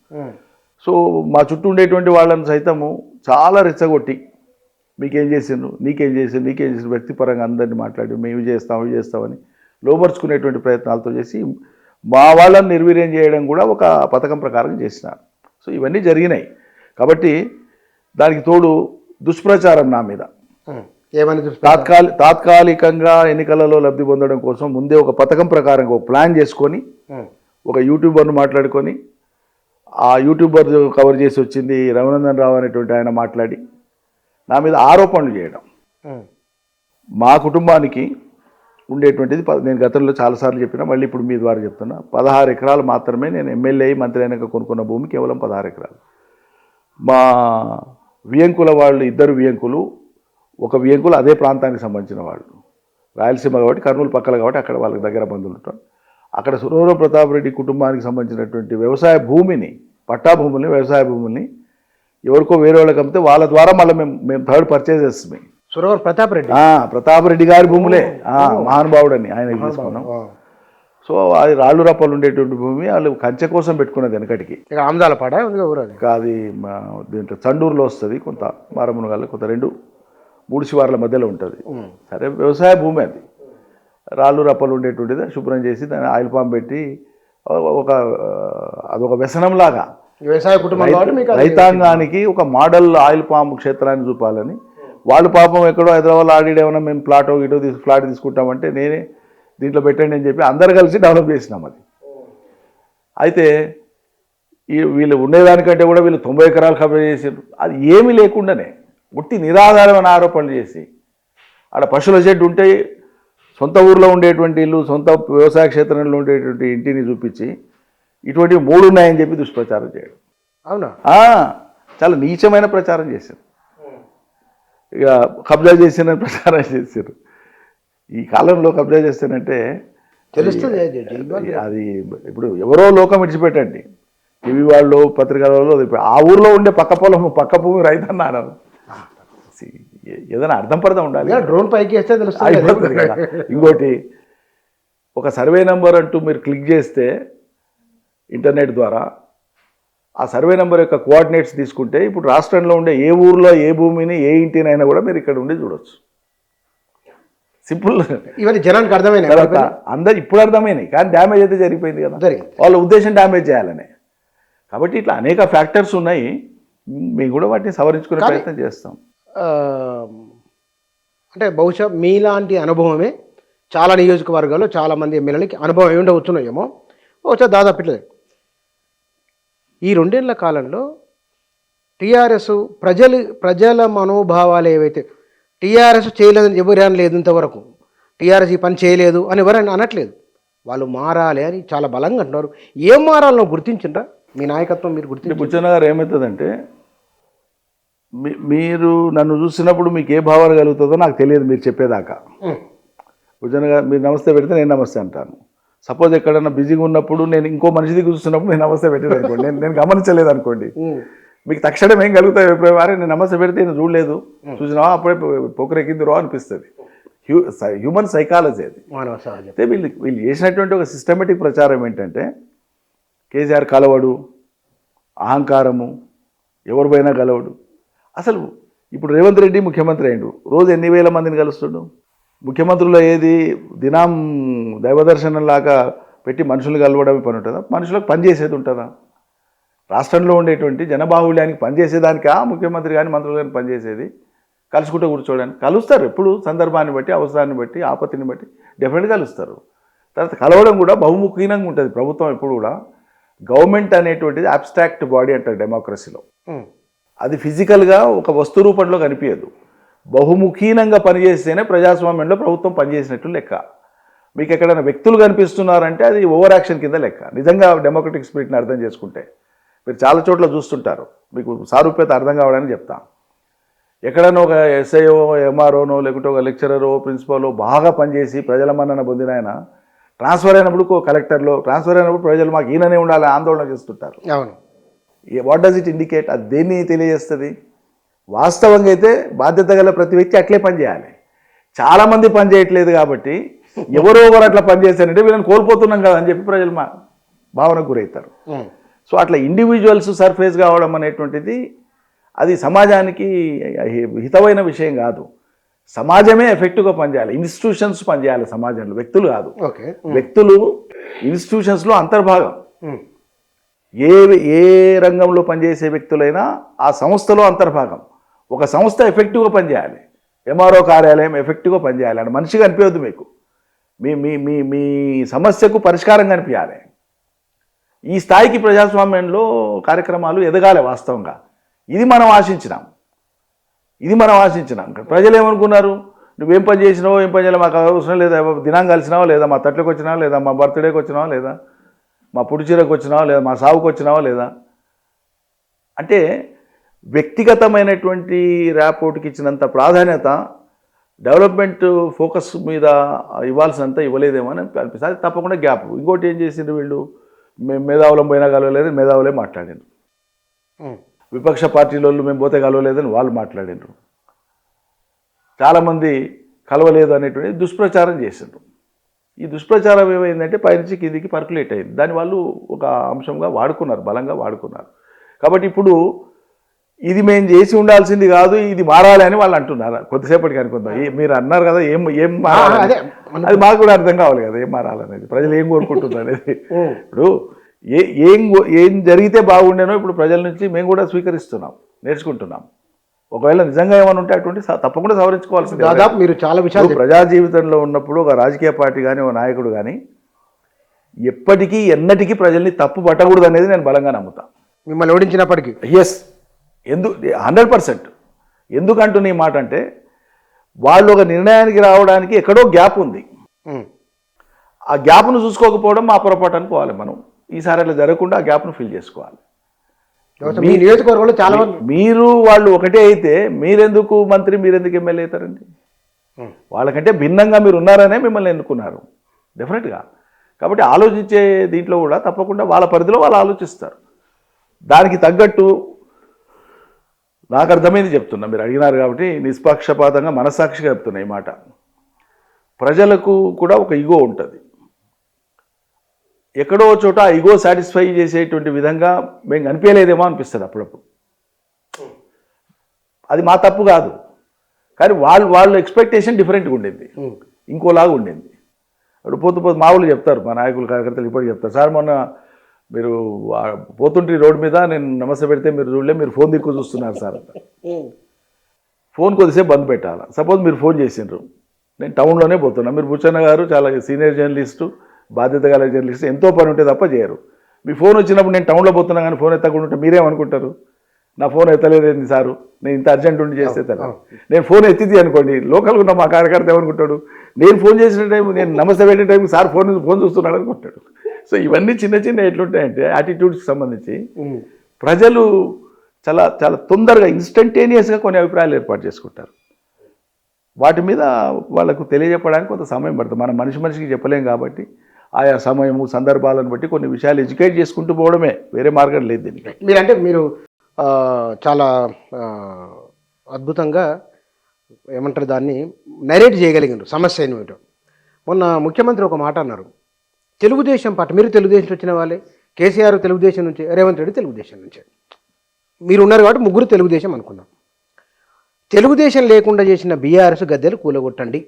సో మా చుట్టూ ఉండేటువంటి వాళ్ళని సైతము చాలా రెచ్చగొట్టి మీకేం చేసిండ్రు, నీకేం చేసిండ్రు వ్యక్తిపరంగా అందరినీ మాట్లాడి మేము ఇవి చేస్తామని లోపరుచుకునేటువంటి ప్రయత్నాలతో చేసి మా వాళ్ళని నిర్వీర్యం చేయడం కూడా ఒక పథకం ప్రకారం చేసినారు. సో ఇవన్నీ జరిగినాయి. కాబట్టి దానికి తోడు దుష్ప్రచారం నా మీద తాత్కాలికంగా ఎన్నికలలో లబ్ధి పొందడం కోసం ముందే ఒక పథకం ప్రకారంగా ఒక ప్లాన్ చేసుకొని ఒక యూట్యూబర్ను మాట్లాడుకొని, ఆ యూట్యూబర్ కవర్ చేసి వచ్చింది రఘునందన్ రావు అనేటువంటి ఆయన మాట్లాడి నా మీద ఆరోపణలు చేయడం. మా కుటుంబానికి ఉండేటువంటిది నేను గతంలో చాలాసార్లు చెప్పినా, మళ్ళీ ఇప్పుడు మీ ద్వారా చెప్తున్నా, 16 ఎకరాలు మాత్రమే. నేను ఎమ్మెల్యే మంత్రి అయినాక కొనుక్కున్న భూమి కేవలం 16 ఎకరాలు. మా వియంకుల వాళ్ళు 2 వియంకులు, ఒక వియంకులు అదే ప్రాంతానికి సంబంధించిన వాళ్ళు, రాయలసీమ కాబట్టి కర్నూలు పక్కల కాబట్టి అక్కడ వాళ్ళకి దగ్గర బంధువులు ఉంటారు. అక్కడ సురవరం ప్రతాప్ రెడ్డి కుటుంబానికి సంబంధించినటువంటి వ్యవసాయ భూమిని, పట్టా భూముల్ని, వ్యవసాయ భూముల్ని ఎవరికో వేరే వాళ్ళకి అమ్మితే వాళ్ళ ద్వారా మళ్ళీ మేము థర్డ్ పర్చేజెస్ సురవరం ప్రతాప్ రెడ్డి గారి భూములే, మహానుభావుడని ఆయన తీసుకున్నాం. సో అది రాళ్ళు రప్పలు ఉండేటువంటి భూమి వాళ్ళు కంచె కోసం పెట్టుకున్నది వెనకటికి. ఆమదాలపాడ కాదు, దీంట్లో చండూరులో వస్తుంది, కొంత మారమునగాలి, కొంత 2-3 శివార్ల మధ్యలో ఉంటుంది. సరే వ్యవసాయ భూమి అది, రాళ్ళు రప్పలు ఉండేటువంటిది. శుభ్రం చేసి దాన్ని ఆయిల్ పాంప్ పెట్టి అదొక వ్యసనంలాగా వ్యవసాయ కుటుంబం రైతాంగానికి ఒక మోడల్ ఆయిల్ పాంప్ క్షేత్రాన్ని చూపాలని వాళ్ళు పాపం ఎక్కడో హైదరాబాద్లో ఆడిడేమన్నా మేము ఫ్లాట్ తీసుకుంటామంటే నేనే దీంట్లో పెట్టండి అని చెప్పి అందరు కలిసి డెవలప్ చేసినాం అది. అయితే వీళ్ళు ఉండేదానికంటే కూడా వీళ్ళు 90 ఎకరాలు కబ్జా చేసారు. అది ఏమీ లేకుండానే ఉట్టి నిరాధారమైన ఆరోపణలు చేసి, ఆడ పశువుల షెడ్ ఉంటే సొంత ఊర్లో ఉండేటువంటి ఇల్లు, సొంత వ్యవసాయ క్షేత్రంలో ఉండేటువంటి ఇంటిని చూపించి ఇటువంటివి 3 ఉన్నాయని చెప్పి దుష్ప్రచారం చేయడం. అవునా? చాలా నీచమైన ప్రచారం చేశారు. ఇక కబ్జా చేసిన ప్రచారం చేశారు. ఈ కాలంలో కబ్జా చేస్తానంటే తెలుస్తుంది. అది ఇప్పుడు ఎవరో లోకం విడిచిపెట్టండి, టీవీ వాళ్ళు, పత్రికల వాళ్ళు, ఆ ఊర్లో ఉండే పక్క భూమి రైతు అన్నారు. ఏదైనా అర్థం పడదా ఉండాలి. డ్రోన్ పైకి వేస్తే తెలుస్తుంది కదా. ఇంకోటి, ఒక సర్వే నెంబర్ అంటూ మీరు క్లిక్ చేస్తే ఇంటర్నెట్ ద్వారా ఆ సర్వే నెంబర్ యొక్క కోఆర్డినేట్స్ తీసుకుంటే ఇప్పుడు రాష్ట్రంలో ఉండే ఏ ఊర్లో ఏ భూమిని ఏ ఇంటినైనా కూడా మీరు ఇక్కడ ఉండి చూడవచ్చు. సింపుల్. ఇవన్నీ జనానికి అర్థమైనాయి, అందరు ఇప్పుడు అర్థమైనాయి. కానీ డ్యామేజ్ అయితే జరిగిపోయింది కదా, వాళ్ళ ఉద్దేశం డ్యామేజ్ చేయాలనే. కాబట్టి ఇట్లా అనేక ఫ్యాక్టర్స్ ఉన్నాయి, మేము కూడా వాటిని సవరించుకునే ప్రయత్నం చేస్తాం. ఆ, అంటే బహుశా మీలాంటి అనుభవమే చాలా నియోజకవర్గాల్లో చాలామంది ఎమ్మెల్యేలకి అనుభవం ఏమి ఉండవచ్చునేమో, బహుశా దాదాపు ఇట్లే. ఈ 2 ఏళ్ల కాలంలో టీఆర్ఎస్ ప్రజల మనోభావాలు ఏవైతే, టీఆర్ఎస్ చేయలేదని ఎవరైనా లేదు ఇంతవరకు, టీఆర్ఎస్ ఈ పని చేయలేదు అని ఎవరైనా అనట్లేదు, వాళ్ళు మారాలి అని చాలా బలంగా అంటున్నారు. ఏం మారాలో గుర్తించిండ్రా మీ నాయకత్వం? మీరు గుర్తించి బుచ్చన్న గారు ఏమవుతుందంటే, మీరు నన్ను చూసినప్పుడు మీకు ఏ భావన కలుగుతుందో నాకు తెలియదు మీరు చెప్పేదాకా. బుచ్చన్న గారు మీరు నమస్తే పెడితే నేను నమస్తే అంటాను. సపోజ్ ఎక్కడన్నా బిజీగా ఉన్నప్పుడు నేను ఇంకో మనిషిది చూస్తున్నప్పుడు నేను నమస్తే పెట్టేది అనుకోండి, నేను గమనించలేదు అనుకోండి, మీకు తక్షణం ఏం కలుగుతాయి? వారే నేను నమస్తే పెడితే నేను చూడలేదు, చూసినావా అప్పుడే పొక్కరెక్కింది రో అనిపిస్తుంది. హ్యూమన్ సైకాలజీ అది. అయితే వీళ్ళు చేసినటువంటి ఒక సిస్టమేటిక్ ప్రచారం ఏంటంటే, కేసీఆర్ కలవడు, అహంకారము, ఎవరు పోయినా కలవడు. అసలు ఇప్పుడు రేవంత్ రెడ్డి ముఖ్యమంత్రి అయ్యిండు, రోజు ఎన్ని వేల మందిని కలుస్తుండు? ముఖ్యమంత్రులు ఏది దినం దైవదర్శనంలాగా పెట్టి మనుషులు కలవడమే పని ఉంటుందా? మనుషులకు పనిచేసేది ఉంటుందా? రాష్ట్రంలో ఉండేటువంటి జనబాహుళ్యానికి పనిచేసేదానికి ముఖ్యమంత్రి కానీ మంత్రులు కానీ పనిచేసేది కలుసుకుంటూ కూర్చోవడానికి. కలుస్తారు ఎప్పుడు, సందర్భాన్ని బట్టి, అవసరాన్ని బట్టి, ఆపత్తిని బట్టి డెఫినెట్గా కలుస్తారు. తర్వాత కలవడం కూడా బహుముఖీనంగా ఉంటుంది. ప్రభుత్వం ఎప్పుడు కూడా, గవర్నమెంట్ అనేటువంటిది అబ్స్ట్రాక్ట్ బాడీ అంటారు డెమోక్రసీలో. అది ఫిజికల్గా ఒక వస్తు రూపంలో కనిపించదు. బహుముఖీనంగా పనిచేస్తేనే ప్రజాస్వామ్యంలో ప్రభుత్వం పనిచేసినట్లు లెక్క. మీకు ఎక్కడైనా వ్యక్తులు కనిపిస్తున్నారంటే అది ఓవర్ యాక్షన్ కింద లెక్క. నిజంగా డెమోక్రటిక్ స్పిరిట్ని అర్థం చేసుకుంటే మీరు చాలా చోట్ల చూస్తుంటారు, మీకు సారూప్యత అర్థం కావడానికి చెప్తా. ఎక్కడైనా ఒక ఎస్ఐఓ, ఎంఆర్ఓనో, లేకుంటే ఒక లెక్చరరో, ప్రిన్సిపల్లో బాగా పనిచేసి ప్రజల మన్నన పొందిన ఆయన ట్రాన్స్ఫర్ అయినప్పుడు, కలెక్టర్లో ట్రాన్స్ఫర్ అయినప్పుడు ప్రజలు మాకు ఈయననే ఉండాలని ఆందోళన చేస్తుంటారు. అవును. What does it indicate? అది దేన్ని తెలియజేస్తుంది? వాస్తవంగా అయితే బాధ్యత గల ప్రతి వ్యక్తి అట్లే పనిచేయాలి. చాలామంది పని చేయట్లేదు కాబట్టి ఎవరో ఒకరు అట్లా పనిచేస్తారంటే వీళ్ళని కోల్పోతున్నాం కదా అని చెప్పి ప్రజలు భావనకు గురవుతారు. సో అట్లా ఇండివిజువల్స్ సర్ఫేస్ కావడం అనేటువంటిది అది సమాజానికి హితమైన విషయం కాదు. సమాజమే ఎఫెక్టివ్గా పనిచేయాలి, ఇన్స్టిట్యూషన్స్ పనిచేయాలి సమాజంలో, వ్యక్తులు కాదు. వ్యక్తులు ఇన్స్టిట్యూషన్స్లో అంతర్భాగం. ఏ రంగంలో పనిచేసే వ్యక్తులైనా ఆ సంస్థలో అంతర్భాగం. ఒక సంస్థ ఎఫెక్టివ్గా పనిచేయాలి, ఎంఆర్ఓ కార్యాలయం ఎఫెక్టివ్గా పనిచేయాలి. అంటే మనిషి కనిపించద్దు, మీకు మీ మీ మీ మీ సమస్యకు పరిష్కారం కనిపించాలి. ఈ స్థాయికి ప్రజాస్వామ్యంలో కార్యక్రమాలు ఎదగాలి వాస్తవంగా. ఇది మనం ఆశించినాం. ప్రజలు ఏమనుకున్నారు? నువ్వేం పని చేసినావో, ఏం పని చేయాలి మాకు అవసరం లేదా, దినాంగా కలిసినావా లేదా, మా తట్లకు వచ్చినావా లేదా, మా బర్త్డేకి వచ్చినావా లేదా, మా పుడిచీరకు వచ్చినావా లేదా, మా సాగుకు వచ్చినావా లేదా. అంటే వ్యక్తిగతమైనటువంటి ర్యాపోర్ట్కి ఇచ్చినంత ప్రాధాన్యత డెవలప్మెంట్ ఫోకస్ మీద ఇవ్వాల్సినంత ఇవ్వలేదేమో అని అనిపిస్తుంది. అది తప్పకుండా గ్యాప్. ఇంకోటి ఏం చేసిండ్రు వీళ్ళు, మేము మేధావులం పోయినా కలవలేదు, మేధావులే మాట్లాడిండ్రు. విపక్ష పార్టీల వాళ్ళు మేము పోతే కలవలేదని వాళ్ళు మాట్లాడిండ్రు. చాలామంది కలవలేదు అనేటువంటి దుష్ప్రచారం చేసిండ్రు. ఈ దుష్ప్రచారం ఏమైందంటే పైనుంచి కిందికి పర్కులేట్ అయింది. దాన్ని వాళ్ళు ఒక అంశంగా వాడుకున్నారు, బలంగా వాడుకున్నారు. కాబట్టి ఇప్పుడు ఇది మేము చేసి ఉండాల్సింది కాదు, ఇది మారాలి అని వాళ్ళు అంటున్నారు కొద్దిసేపటికి. అనుకుందాం మీరు అన్నారు కదా ఏం మారాలి, అది మాకు కూడా అర్థం కావాలి కదా ఏం మారాలనేది, ప్రజలు ఏం కోరుకుంటున్నారు అనేది. ఇప్పుడు ఏం జరిగితే బాగుండేనో ఇప్పుడు ప్రజల నుంచి మేము కూడా స్వీకరిస్తున్నాం, నేర్చుకుంటున్నాం. ఒకవేళ నిజంగా ఏమైనా ఉంటే అటువంటి తప్పకుండా సవరించుకోవాల్సింది. దాదాపు మీరు చాలా విషయాలు ప్రజా జీవితంలో ఉన్నప్పుడు ఒక రాజకీయ పార్టీ కానీ, ఒక నాయకుడు కానీ ఎప్పటికీ ఎన్నటికీ ప్రజల్ని తప్పు పట్టకూడదు అనేది నేను బలంగా నమ్ముతాను. మిమ్మల్ని ఓడించినప్పటికీ ఎస్, 100%. ఎందుకంటున్న ఈ మాట అంటే, వాళ్ళు ఒక నిర్ణయానికి రావడానికి ఎక్కడో గ్యాప్ ఉంది. ఆ గ్యాప్ను చూసుకోకపోవడం మా పొరపాటు అనుకోవాలి మనం. ఈసారి అట్లా జరగకుండా ఆ గ్యాప్ను ఫిల్ చేసుకోవాలి. మీ నియోజకవర్గంలో చాలా మంది మీరు వాళ్ళు ఒకటే అయితే మీరెందుకు మంత్రి, మీరెందుకు ఎమ్మెల్యే అవుతారండి? వాళ్ళకంటే భిన్నంగా మీరు ఉన్నారనే మిమ్మల్ని ఎన్నుకున్నారు డెఫినెట్గా. కాబట్టి ఆలోచించే దీంట్లో కూడా తప్పకుండా వాళ్ళ పరిధిలో వాళ్ళు ఆలోచిస్తారు. దానికి తగ్గట్టు నాకు అర్థమైంది చెప్తున్నా, మీరు అడిగినారు కాబట్టి నిష్పక్షపాతంగా మనస్సాక్షిగా చెప్తున్నా ఈ మాట. ప్రజలకు కూడా ఒక ఈగో ఉంటుంది. ఎక్కడో చోట ఆ ఈగో సాటిస్ఫై చేసేటువంటి విధంగా మేము కనిపించలేదేమో అనిపిస్తుంది అప్పుడప్పుడు. అది మా తప్పు కాదు, కానీ వాళ్ళ ఎక్స్పెక్టేషన్ డిఫరెంట్గా ఉండింది, ఇంకోలాగా ఉండింది. ఇప్పుడు పోతూ మామూలు చెప్తారు మా నాయకులు, కార్యకర్తలు ఇప్పటికి చెప్తారు, సార్ మొన్న మీరు పోతుంటే రోడ్డు మీద నేను నమస్తే పెడితే మీరు చూడలే, మీరు ఫోన్ దిక్కు చూస్తున్నారు సార్ అంట. ఫోన్ కొద్దిసేపు బంద్ పెట్టాలి. సపోజ్ మీరు ఫోన్ చేసిండ్రు, నేను టౌన్లోనే పోతున్నా, మీరు బుచ్చన్న గారు చాలా సీనియర్ జర్నలిస్టు, బాధ్యత గల జర్నలిస్ట్, ఎంతో పని ఉంటే తప్ప చేయరు. మీ ఫోన్ వచ్చినప్పుడు నేను టౌన్లో పోతున్నా కానీ ఫోన్ ఎత్తకుండా ఉంటే మీరేమనుకుంటారు? నా ఫోన్ ఎత్తలేదేంది సారు, నేను ఇంత అర్జెంట్ ఉండి చేస్తే తను. నేను ఫోన్ ఎత్తిది అనుకోండి, లోకల్గా ఉన్న మా కార్యకర్త ఏమనుకుంటాడు, నేను ఫోన్ చేసిన టైం, నేను నమస్తే పెట్టిన టైంకి సార్ ఫోన్ చూస్తున్నాడు అనుకుంటాడు. సో ఇవన్నీ చిన్న చిన్న ఎట్లుంటాయంటే యాటిట్యూడ్స్కి సంబంధించి ప్రజలు చాలా చాలా తొందరగా ఇన్స్టంటేనియస్గా కొన్ని అభిప్రాయాలు ఏర్పాటు చేసుకుంటారు. వాటి మీద వాళ్ళకు తెలియజెప్పడానికి కొంత సమయం పడుతుంది. మనం మనిషికి చెప్పలేం కాబట్టి ఆయా సమయము సందర్భాలను బట్టి కొన్ని విషయాలు ఎడ్యుకేట్ చేసుకుంటూ పోవడమే, వేరే మార్గం లేదు దీనికి. మీరు చాలా అద్భుతంగా ఏమంటారు దాన్ని నరేట్ చేయగలిగారు సమస్య ఏమిటో. మొన్న ముఖ్యమంత్రి ఒక మాట అన్నారు, తెలుగుదేశం పార్టీ, మీరు తెలుగుదేశం వచ్చిన వాళ్ళే, కేసీఆర్ తెలుగుదేశం నుంచి, రేవంత్ రెడ్డి తెలుగుదేశం నుంచి, మీరు ఉన్నారు కాబట్టి ముగ్గురు తెలుగుదేశం అనుకున్నాం. తెలుగుదేశం లేకుండా చేసిన బీఆర్ఎస్ గద్దెలు కూలగొట్టండి,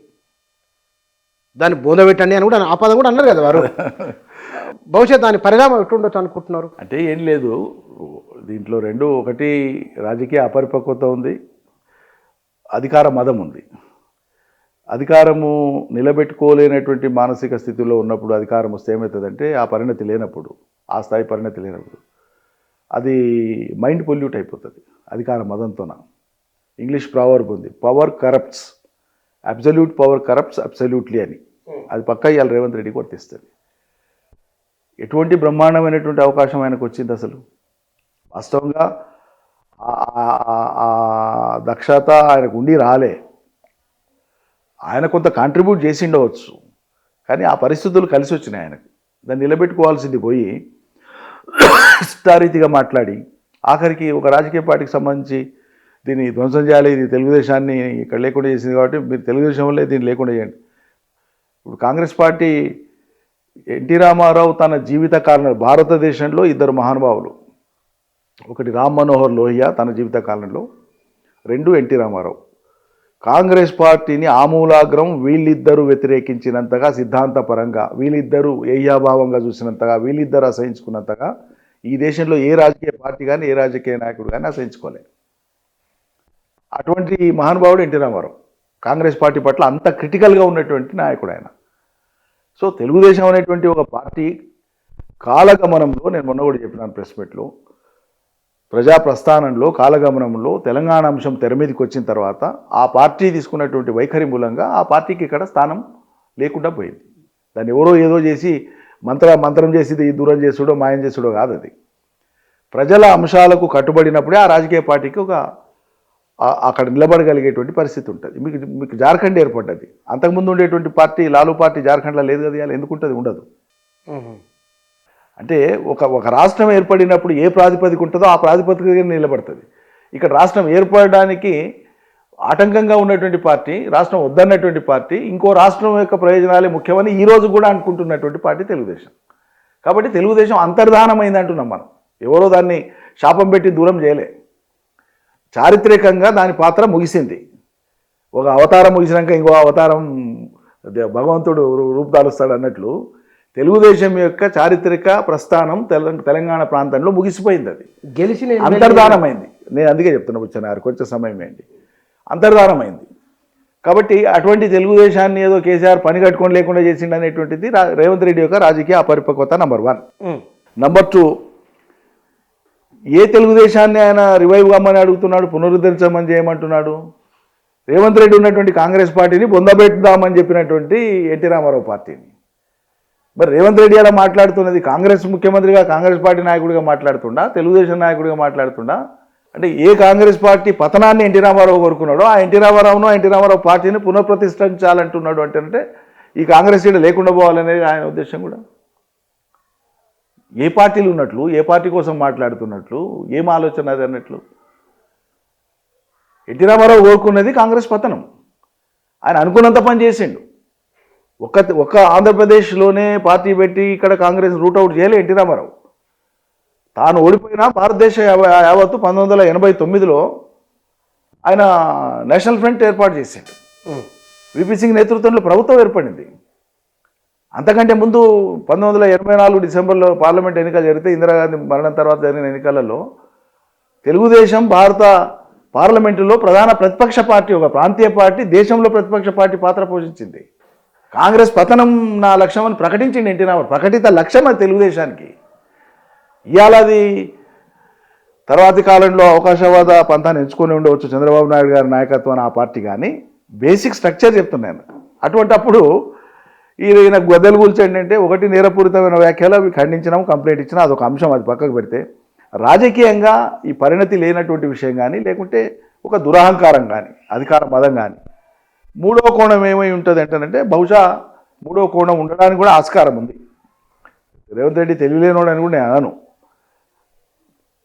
దాన్ని బోధపెట్టండి అని కూడా ఆ పదం కూడా అన్నారు కదా వారు. భవిష్యత్ దాని పరిణామం ఎట్లుండొచ్చు అనుకుంటున్నారు? అంటే ఏం లేదు, దీంట్లో రెండు, ఒకటి రాజకీయ అపరిపక్వత ఉంది, అధికార మదం ఉంది. అధికారము నిలబెట్టుకోలేనటువంటి మానసిక స్థితిలో ఉన్నప్పుడు అధికారం వస్తే ఏమవుతుందంటే, ఆ పరిణతి లేనప్పుడు, ఆ స్థాయి పరిణతి లేనప్పుడు అది మైండ్ పొల్యూట్ అయిపోతుంది అధికార మదంతోన. ఇంగ్లీష్ ప్రావర్బ్ ఉంది, power corrupts, absolute power corrupts absolutely అని. అది పక్కా ఇవాళ రేవంత్ రెడ్డికి వర్తిస్తుంది. ఎటువంటి బ్రహ్మాండమైనటువంటి అవకాశం ఆయనకు వచ్చింది అసలు. వాస్తవంగా ఆ దక్షత ఆయనకు ఉండి రాలే. ఆయన కొంత కాంట్రిబ్యూట్ చేసి ఉండవచ్చు, కానీ ఆ పరిస్థితులు కలిసి వచ్చినాయి ఆయనకు. దాన్ని నిలబెట్టుకోవాల్సింది పోయి ఇష్టారీతిగా మాట్లాడి ఆఖరికి ఒక రాజకీయ పార్టీకి సంబంధించి దీన్ని ధ్వంసం చేయాలి, ఇది తెలుగుదేశాన్ని ఇక్కడ లేకుండా చేసింది కాబట్టి మీరు తెలుగుదేశం వల్లే దీన్ని లేకుండా చేయండి. ఇప్పుడు కాంగ్రెస్ పార్టీ, ఎన్టీ రామారావు తన జీవిత కాలంలో భారతదేశంలో ఇద్దరు మహానుభావులు, ఒకటి రామ్ మనోహర్ లోహియా తన జీవిత కాలంలో, రెండు ఎన్టీ రామారావు. కాంగ్రెస్ పార్టీని ఆమూలాగ్రం వీళ్ళిద్దరూ వ్యతిరేకించినంతగా, సిద్ధాంతపరంగా వీళ్ళిద్దరూ ఏయాభావంగా చూసినంతగా, వీళ్ళిద్దరూ అసహించుకున్నంతగా ఈ దేశంలో ఏ రాజకీయ పార్టీ కానీ ఏ రాజకీయ నాయకుడు కానీ అసహించుకోలేదు. అటువంటి మహానుభావుడు ఎన్టీ రామారావు. కాంగ్రెస్ పార్టీ పట్ల అంత క్రిటికల్గా ఉన్నటువంటి నాయకుడు ఆయన. సో తెలుగుదేశం అనేటువంటి ఒక పార్టీ కాలగమనంలో, నేను మొన్న కూడా చెప్పినాను ప్రెస్ మీట్లో, ప్రజా ప్రస్థానంలో కాలగమనంలో తెలంగాణ అంశం తెర మీదకి వచ్చిన తర్వాత ఆ పార్టీ తీసుకున్నటువంటి వైఖరి మూలంగా ఆ పార్టీకి ఇక్కడ స్థానం లేకుండా పోయింది. దాన్ని ఎవరో ఏదో చేసి మంత్రం చేసి దూరం చేసుడో మాయం చేసుడో కాదు. అది ప్రజల అంశాలకు కట్టుబడినప్పుడే ఆ రాజకీయ పార్టీకి ఒక అక్కడ నిలబడగలిగేటువంటి పరిస్థితి ఉంటుంది. మీకు జార్ఖండ్ ఏర్పడ్డది. అంతకుముందు ఉండేటువంటి పార్టీ లాలూ పార్టీ జార్ఖండ్లో లేదు కదా, ఇవాళ ఎందుకు ఉంటుంది? ఉండదు. అంటే ఒక రాష్ట్రం ఏర్పడినప్పుడు ఏ ప్రాతిపదిక ఉంటుందో ఆ ప్రాతిపదిక నిలబడుతుంది. ఇక్కడ రాష్ట్రం ఏర్పడడానికి ఆటంకంగా ఉన్నటువంటి పార్టీ, రాష్ట్రం వద్దన్నటువంటి పార్టీ, ఇంకో రాష్ట్రం యొక్క ప్రయోజనాలే ముఖ్యమని ఈరోజు కూడా అనుకుంటున్నటువంటి పార్టీ తెలుగుదేశం. కాబట్టి తెలుగుదేశం అంతర్ధానమైంది అంటున్నాం మనం. ఎవరో దాన్ని శాపం పెట్టి దూరం చేయలే. చారిత్రకంగా దాని పాత్ర ముగిసింది. ఒక అవతారం ముగిసినాక ఇంకో అవతారం భగవంతుడు రూపుదాలుస్తాడు అన్నట్లు తెలుగుదేశం యొక్క చారిత్రక ప్రస్థానం తెలంగాణ ప్రాంతంలో ముగిసిపోయింది. అది గెలిచిన అంతర్ధానమైంది. నేను అందుకే చెప్తున్నా వచ్చాను, కొంచెం సమయం ఏంటి, అంతర్ధానమైంది. కాబట్టి అటువంటి తెలుగుదేశాన్ని ఏదో కేసీఆర్ పని కట్టుకొని లేకుండా చేసిండు అనేటువంటిది రేవంత్ రెడ్డి యొక్క రాజకీయ అపరిపక్వత నంబర్ 1. నంబర్ 2, ఏ తెలుగుదేశాన్ని ఆయన రివైవ్ కమ్మని అడుగుతున్నాడు, పునరుద్ధరించమని చేయమంటున్నాడు? రేవంత్ రెడ్డి ఉన్నటువంటి కాంగ్రెస్ పార్టీని బొందబెట్టుదామని చెప్పినటువంటి ఎన్టీ రామారావు పార్టీని. మరి రేవంత్ రెడ్డి అలా మాట్లాడుతున్నది కాంగ్రెస్ ముఖ్యమంత్రిగా, కాంగ్రెస్ పార్టీ నాయకుడిగా మాట్లాడుతుండా, తెలుగుదేశం నాయకుడిగా మాట్లాడుతుండా? అంటే ఏ కాంగ్రెస్ పార్టీ పతనాన్ని ఎన్టీ రామారావు కోరుకున్నాడో ఆ ఎన్టీ రామారావు పార్టీని పునఃప్రతిష్ఠించాలంటున్నాడు. అంటే ఈ కాంగ్రెస్ సీడ లేకుండా పోవాలనేది ఆయన ఉద్దేశం కూడా. ఏ పార్టీలు ఉన్నట్లు, ఏ పార్టీ కోసం మాట్లాడుతున్నట్లు, ఏం ఆలోచన అది అన్నట్లు. ఎన్టీ రామారావు కోరుకున్నది కాంగ్రెస్ పతనం. ఆయన అనుకున్నంత పని చేసిండు. ఒక్క ఆంధ్రప్రదేశ్లోనే పార్టీ పెట్టి ఇక్కడ కాంగ్రెస్ రూట్అవుట్ చేయలే ఎన్టీ రామారావు. తాను ఓడిపోయిన భారతదేశ యావత్తు 1989లో ఆయన నేషనల్ ఫ్రంట్ ఏర్పాటు చేసిండు. విపి సింగ్ నేతృత్వంలో ప్రభుత్వం ఏర్పడింది. అంతకంటే ముందు 1984 డిసెంబర్లో పార్లమెంట్ ఎన్నికలు జరిగితే ఇందిరాగాంధీ మరణం తర్వాత జరిగిన ఎన్నికలలో తెలుగుదేశం భారత పార్లమెంటులో ప్రధాన ప్రతిపక్ష పార్టీ, ఒక ప్రాంతీయ పార్టీ దేశంలో ప్రతిపక్ష పార్టీ పాత్ర పోషించింది. కాంగ్రెస్ పతనం నా లక్ష్యం అని ప్రకటించింది ఎన్టీ రామారావు. ప్రకటిత లక్ష్యం అది తెలుగుదేశానికి. ఇవాళ అది తర్వాతి కాలంలో అవకాశవాద పంతాన్ని ఎంచుకొని ఉండవచ్చు చంద్రబాబు నాయుడు గారి నాయకత్వాన్ని ఆ పార్టీ, కానీ బేసిక్ స్ట్రక్చర్ చెప్తున్నాను. అటువంటప్పుడు ఈయన గొద్దెలు కూల్చండి అంటే, ఒకటి నేరపూరితమైన వ్యాఖ్యలు అవి ఖండించినాం, కంప్లైంట్ ఇచ్చినా అదొక అంశం, అది పక్కకు పెడితే రాజకీయంగా ఈ పరిణతి లేనటువంటి విషయం కానీ, లేకుంటే ఒక దురహంకారం కానీ, అధికార మదం కానీ. మూడో కోణం ఏమై ఉంటుంది అంటేనంటే, బహుశా మూడో కోణం ఉండడానికి కూడా ఆస్కారం ఉంది. రేవంత్ రెడ్డి తెలియలేనోడు అని కూడా నేను అనను.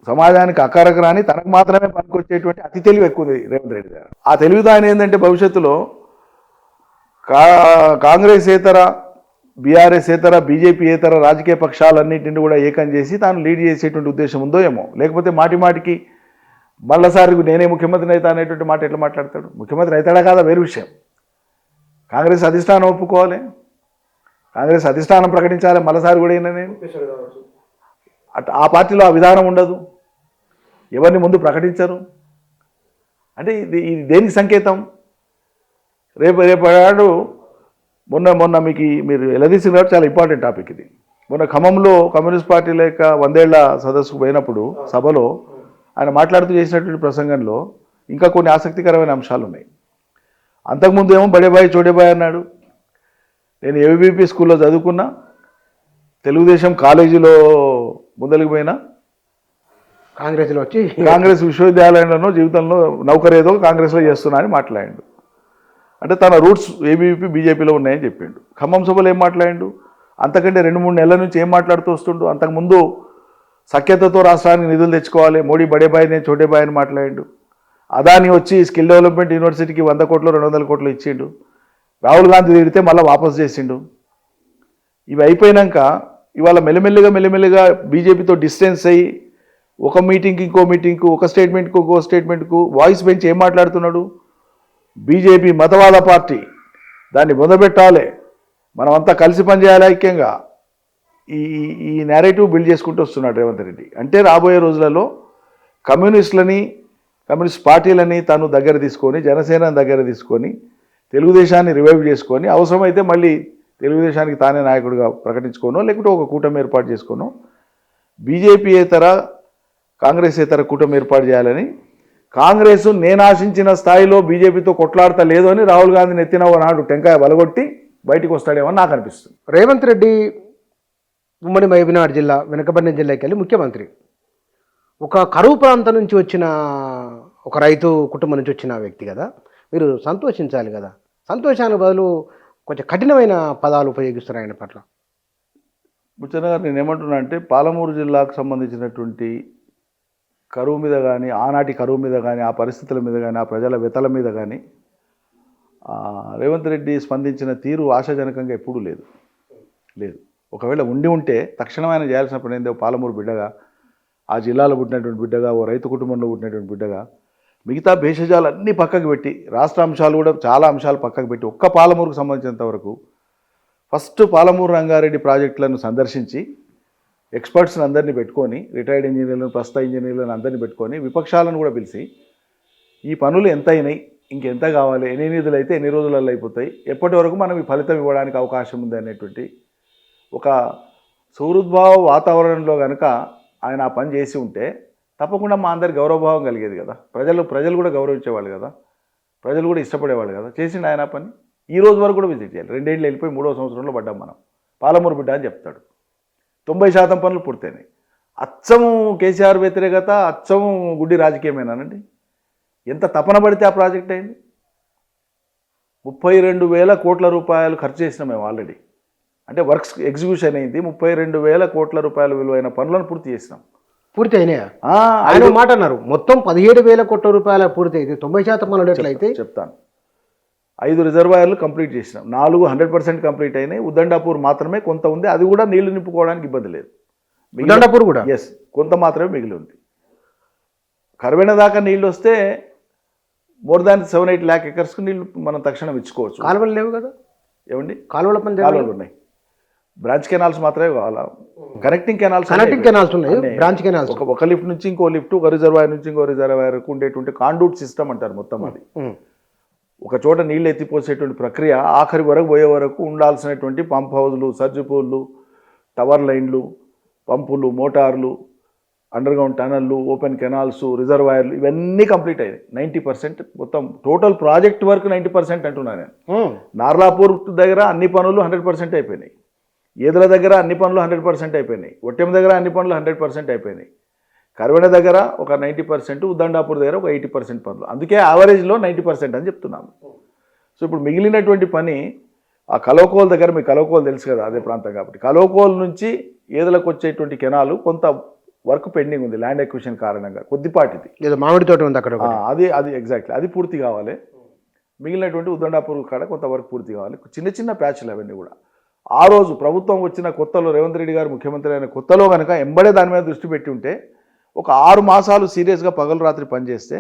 సమాజానికి అక్కరకు రాని తనకు మాత్రమే పనికొచ్చేటువంటి అతి తెలివి ఎక్కువ ఉంది రేవంత్ రెడ్డి గారు. ఆ తెలివితో ఆయన ఏంటంటే భవిష్యత్తులో కాంగ్రెసేతర, బీఆర్ఎస్ఏతర, బీజేపీయేతర రాజకీయ పక్షాలన్నింటినీ కూడా ఏకం చేసి తాను లీడ్ చేసేటువంటి ఉద్దేశం ఉందో ఏమో. లేకపోతే మాటి మాటికి మళ్ళసారి నేనే ముఖ్యమంత్రిని అవుతా అనేటువంటి మాట ఎట్లా మాట్లాడతాడు? ముఖ్యమంత్రి అవుతాడా కాదా వేరు విషయం. కాంగ్రెస్ అధిష్టానం ఒప్పుకోవాలి, కాంగ్రెస్ అధిష్టానం ప్రకటించాలి మళ్ళసారి కూడా అయినా నేను ఆ పార్టీలో ఆ విధానం ఉండదు, ఎవరిని ముందు ప్రకటించరు. అంటే ఇది దేనికి సంకేతం? రేపటి మొన్న మీరు ఎలదీసిన కాబట్టి చాలా ఇంపార్టెంట్ టాపిక్ ఇది. మొన్న ఖమ్మంలో కమ్యూనిస్ట్ పార్టీ లేక 100 ఏళ్ల సదస్సుకు పోయినప్పుడు సభలో ఆయన మాట్లాడుతూ చేసినటువంటి ప్రసంగంలో ఇంకా కొన్ని ఆసక్తికరమైన అంశాలు ఉన్నాయి. అంతకుముందు ఏమో బడేబాయ్ చోడేబాయ్ అన్నాడు. నేను ఏబీపీ స్కూల్లో చదువుకున్నా, తెలుగుదేశం కాలేజీలో ముందలికి పోయినా, కాంగ్రెస్లో వచ్చి కాంగ్రెస్ విశ్వవిద్యాలయంలోనో జీవితంలో నౌకరేదో కాంగ్రెస్లో చేస్తున్నా అని మాట్లాడాడు. అంటే తన రూట్స్ ఏబీవీపీ బీజేపీలో ఉన్నాయని చెప్పిండు. ఖమ్మం సభలో ఏం మాట్లాడిండు? అంతకంటే 2-3 నెలల నుంచి ఏం మాట్లాడుతూ వస్తుండు? అంతకుముందు సఖ్యతతో రాష్ట్రానికి నిధులు తెచ్చుకోవాలి, మోడీ బడేబాయ్ నేను చోటేబాయ్ అని మాట్లాడిండు. అదాని వచ్చి స్కిల్ డెవలప్మెంట్ యూనివర్సిటీకి 100 కోట్లు 200 కోట్లు ఇచ్చిండు. రాహుల్ గాంధీ తిడితే మళ్ళీ వాపసు చేసిండు. ఇవి అయిపోయినాక ఇవాళ మెల్లిమెల్లిగా బీజేపీతో డిస్టెన్స్ అయ్యి ఒక మీటింగ్కి ఇంకో మీటింగ్కు, ఒక స్టేట్మెంట్కు ఇంకో స్టేట్మెంట్కు వాయిస్ పెంచి ఏం మాట్లాడుతున్నాడు? బీజేపీ మతవాద పార్టీ, దాన్ని మొదలుపెట్టాలి, మనమంతా కలిసి పనిచేయాలి ఐక్యంగా, ఈ నేరేటివ్ బిల్డ్ చేసుకుంటూ వస్తున్నాడు రేవంత్ రెడ్డి. అంటే రాబోయే రోజులలో కమ్యూనిస్ట్ పార్టీలని తాను దగ్గర తీసుకొని, జనసేనని దగ్గర తీసుకొని, తెలుగుదేశాన్ని రివైవ్ చేసుకొని, అవసరమైతే మళ్ళీ తెలుగుదేశానికి తానే నాయకుడిగా ప్రకటించుకోనో, లేకుంటే ఒక కూటమి ఏర్పాటు చేసుకోనో, బీజేపీయేతర కాంగ్రెసేతర కూటమి ఏర్పాటు చేయాలని, కాంగ్రెస్ నేను ఆశించిన స్థాయిలో బీజేపీతో కొట్లాడతా లేదు అని రాహుల్ గాంధీని ఎత్తిన నాడు టెంకాయ బలగొట్టి బయటికి వస్తాడేమో నాకు అనిపిస్తుంది. రేవంత్ రెడ్డి ఉమ్మడి మహబూబ్నగర్ జిల్లా, వెనుకబడిన జిల్లాకి వెళ్ళి ముఖ్యమంత్రి, ఒక కరువు ప్రాంతం నుంచి వచ్చిన ఒక రైతు కుటుంబం నుంచి వచ్చిన వ్యక్తి కదా, మీరు సంతోషించాలి కదా. సంతోషానికి బదులు కొంచెం కఠినమైన పదాలు ఉపయోగిస్తారు ఆయన పట్ల. బుచ్చన్న గారు, నేను ఏమంటున్నా అంటే పాలమూరు జిల్లాకు సంబంధించినటువంటి కరువు మీద కానీ, ఆనాటి కరువు మీద కానీ, ఆ పరిస్థితుల మీద కానీ, ఆ ప్రజల వ్యతల మీద కానీ రేవంత్ రెడ్డి స్పందించిన తీరు ఆశాజనకంగా ఎప్పుడూ లేదు. ఒకవేళ ఉంటే తక్షణం ఆయన చేయాల్సిన పని ఏందో, పాలమూరు బిడ్డగా, ఆ జిల్లాలో పుట్టినటువంటి బిడ్డగా, ఓ రైతు కుటుంబంలో పుట్టినటువంటి బిడ్డగా, మిగతా భేషజాలు అన్నీ పక్కకు పెట్టి, రాష్ట్ర అంశాలు కూడా చాలా అంశాలు పక్కకు పెట్టి, ఒక్క పాలమూరుకు సంబంధించినంత వరకు ఫస్ట్ పాలమూరు రంగారెడ్డి ప్రాజెక్టులను సందర్శించి ఎక్స్పర్ట్స్ని అందరినీ పెట్టుకొని, రిటైర్డ్ ఇంజనీర్లను, ప్రస్తుత ఇంజనీర్లను అందరినీ పెట్టుకొని, విపక్షాలను కూడా పిలిచి ఈ పనులు ఎంత అయినాయి, ఇంకెంత కావాలి, ఎన్ని నిధులు అయితే ఎన్ని రోజులలో అయిపోతాయి, ఎప్పటి వరకు మనం ఈ ఫలితం ఇవ్వడానికి అవకాశం ఉంది అనేటువంటి ఒక సుహృద్భావ వాతావరణంలో కనుక ఆయన ఆ పని చేసి ఉంటే తప్పకుండా మా అందరి గౌరవభావం కలిగేది కదా. ప్రజలు కూడా గౌరవించేవాళ్ళు కదా, ప్రజలు కూడా ఇష్టపడేవాళ్ళు కదా. చేసిండు ఆయన పని. ఈ రోజు వరకు కూడా విజిట్ చేయాలి. 2 ఏళ్ళు వెళ్ళిపోయి 3వ సంవత్సరంలో పడ్డాం మనం. పాలమూరు బిడ్డ అని చెప్తాడు. 90% పనులు పూర్తయినాయి. అచ్చము కేసీఆర్ వ్యతిరేకత, అచ్చము గుడ్డి రాజకీయమేనానండి. ఎంత తపన పడితే ఆ ప్రాజెక్ట్ అయింది. 32,000 కోట్ల రూపాయలు ఖర్చు చేసినాం మేము ఆల్రెడీ. అంటే వర్క్స్ ఎగ్జిక్యూషన్ అయింది. 32,000 కోట్ల రూపాయల విలువైన పనులను పూర్తి చేసినాం. పూర్తి అయినాయా? ఆయన మాట అన్నారు మొత్తం 17,000 కోట్ల రూపాయల పూర్తి అయితే 90% పనులు ఎట్లయితే చెప్తాను. 5 రిజర్వాయర్లు కంప్లీట్ చేసినాం. 4 100% కంప్లీట్ అయినాయి. ఉద్దండాపూర్ మాత్రమే కొంత ఉంది, అది కూడా నీళ్లు నింపుకోవడానికి ఇబ్బంది లేదు. ఉద్దండాపూర్ కూడా కొంత మాత్రమే మిగిలి ఉంది. కరువైన దాకా నీళ్ళు వస్తే మోర్ దాన్ 7-8 lakh acres నీళ్ళు మనం తక్షణం ఇచ్చుకోవచ్చు. కాలువలు లేవు కదా ఏమండి? కాలువలు ఉన్నాయి. బ్రాంచ్ కెనాల్స్ మాత్రమే కావాలా, కనెక్టింగ్ కెనాల్స్ ఉన్నాయి, బ్రాంచ్ కెనాల్స్. ఒక లిఫ్ట్ నుంచి ఇంకో లిఫ్ట్, ఒక రిజర్వాయర్ నుంచి ఇంకో రిజర్వాయర్కు ఉండేటువంటి కాండూట్ సిస్టమ్ అంటారు మొత్తం అది. ఒక చోట నీళ్ళు ఎత్తిపోసేటువంటి ప్రక్రియ ఆఖరి వరకు పోయే వరకు ఉండాల్సినటువంటి పంప్ హౌజ్లు, సర్జిపూల్లు, టవర్ లైన్లు, పంపులు, మోటార్లు, అండర్గ్రౌండ్ టనల్లు, ఓపెన్ కెనాల్స్, రిజర్వాయర్లు ఇవన్నీ కంప్లీట్ అయ్యాయి. 90% మొత్తం టోటల్ ప్రాజెక్ట్ వర్క్ 90% అంటున్నాను నేను. నార్లాపూర్ దగ్గర అన్ని పనులు 100% అయిపోయినాయి, ఏదుల దగ్గర అన్ని పనులు 100% అయిపోయినాయి, ఒట్టెం దగ్గర అన్ని పనులు 100% అయిపోయినాయి, కర్వెన దగ్గర ఒక 90%, ఉద్దండాపూర్ దగ్గర ఒక 80% పనులు. అందుకే యావరేజ్లో 90% అని చెప్తున్నాను. సో ఇప్పుడు మిగిలినటువంటి పని ఆ కలోకోల్ దగ్గర, మీకు కలోకోల్ తెలుసు కదా, అదే ప్రాంతం కాబట్టి, కలోకోల్ నుంచి ఏదులకు వచ్చేటువంటి కెనాలు కొంత వర్క్ పెండింగ్ ఉంది ల్యాండ్ ఎక్విజిషన్ కారణంగా, కొద్దిపాటిది. లేదా మామిడి తోట ఉంది అక్కడ, అది ఎగ్జాక్ట్లీ అది పూర్తి కావాలి. మిగిలినటువంటి ఉద్దండాపూర్ కాడ కొంత వర్క్ పూర్తి కావాలి. చిన్న చిన్న ప్యాచ్లు అవన్నీ కూడా. ఆ రోజు ప్రభుత్వం వచ్చిన కొత్తలో, రేవంత్ రెడ్డి గారు ముఖ్యమంత్రి అయిన కొత్తలో కనుక ఎంబడే దాని మీద దృష్టి పెట్టి ఉంటే, ఒక 6 మాసాలు సీరియస్గా పగలు రాత్రి పనిచేస్తే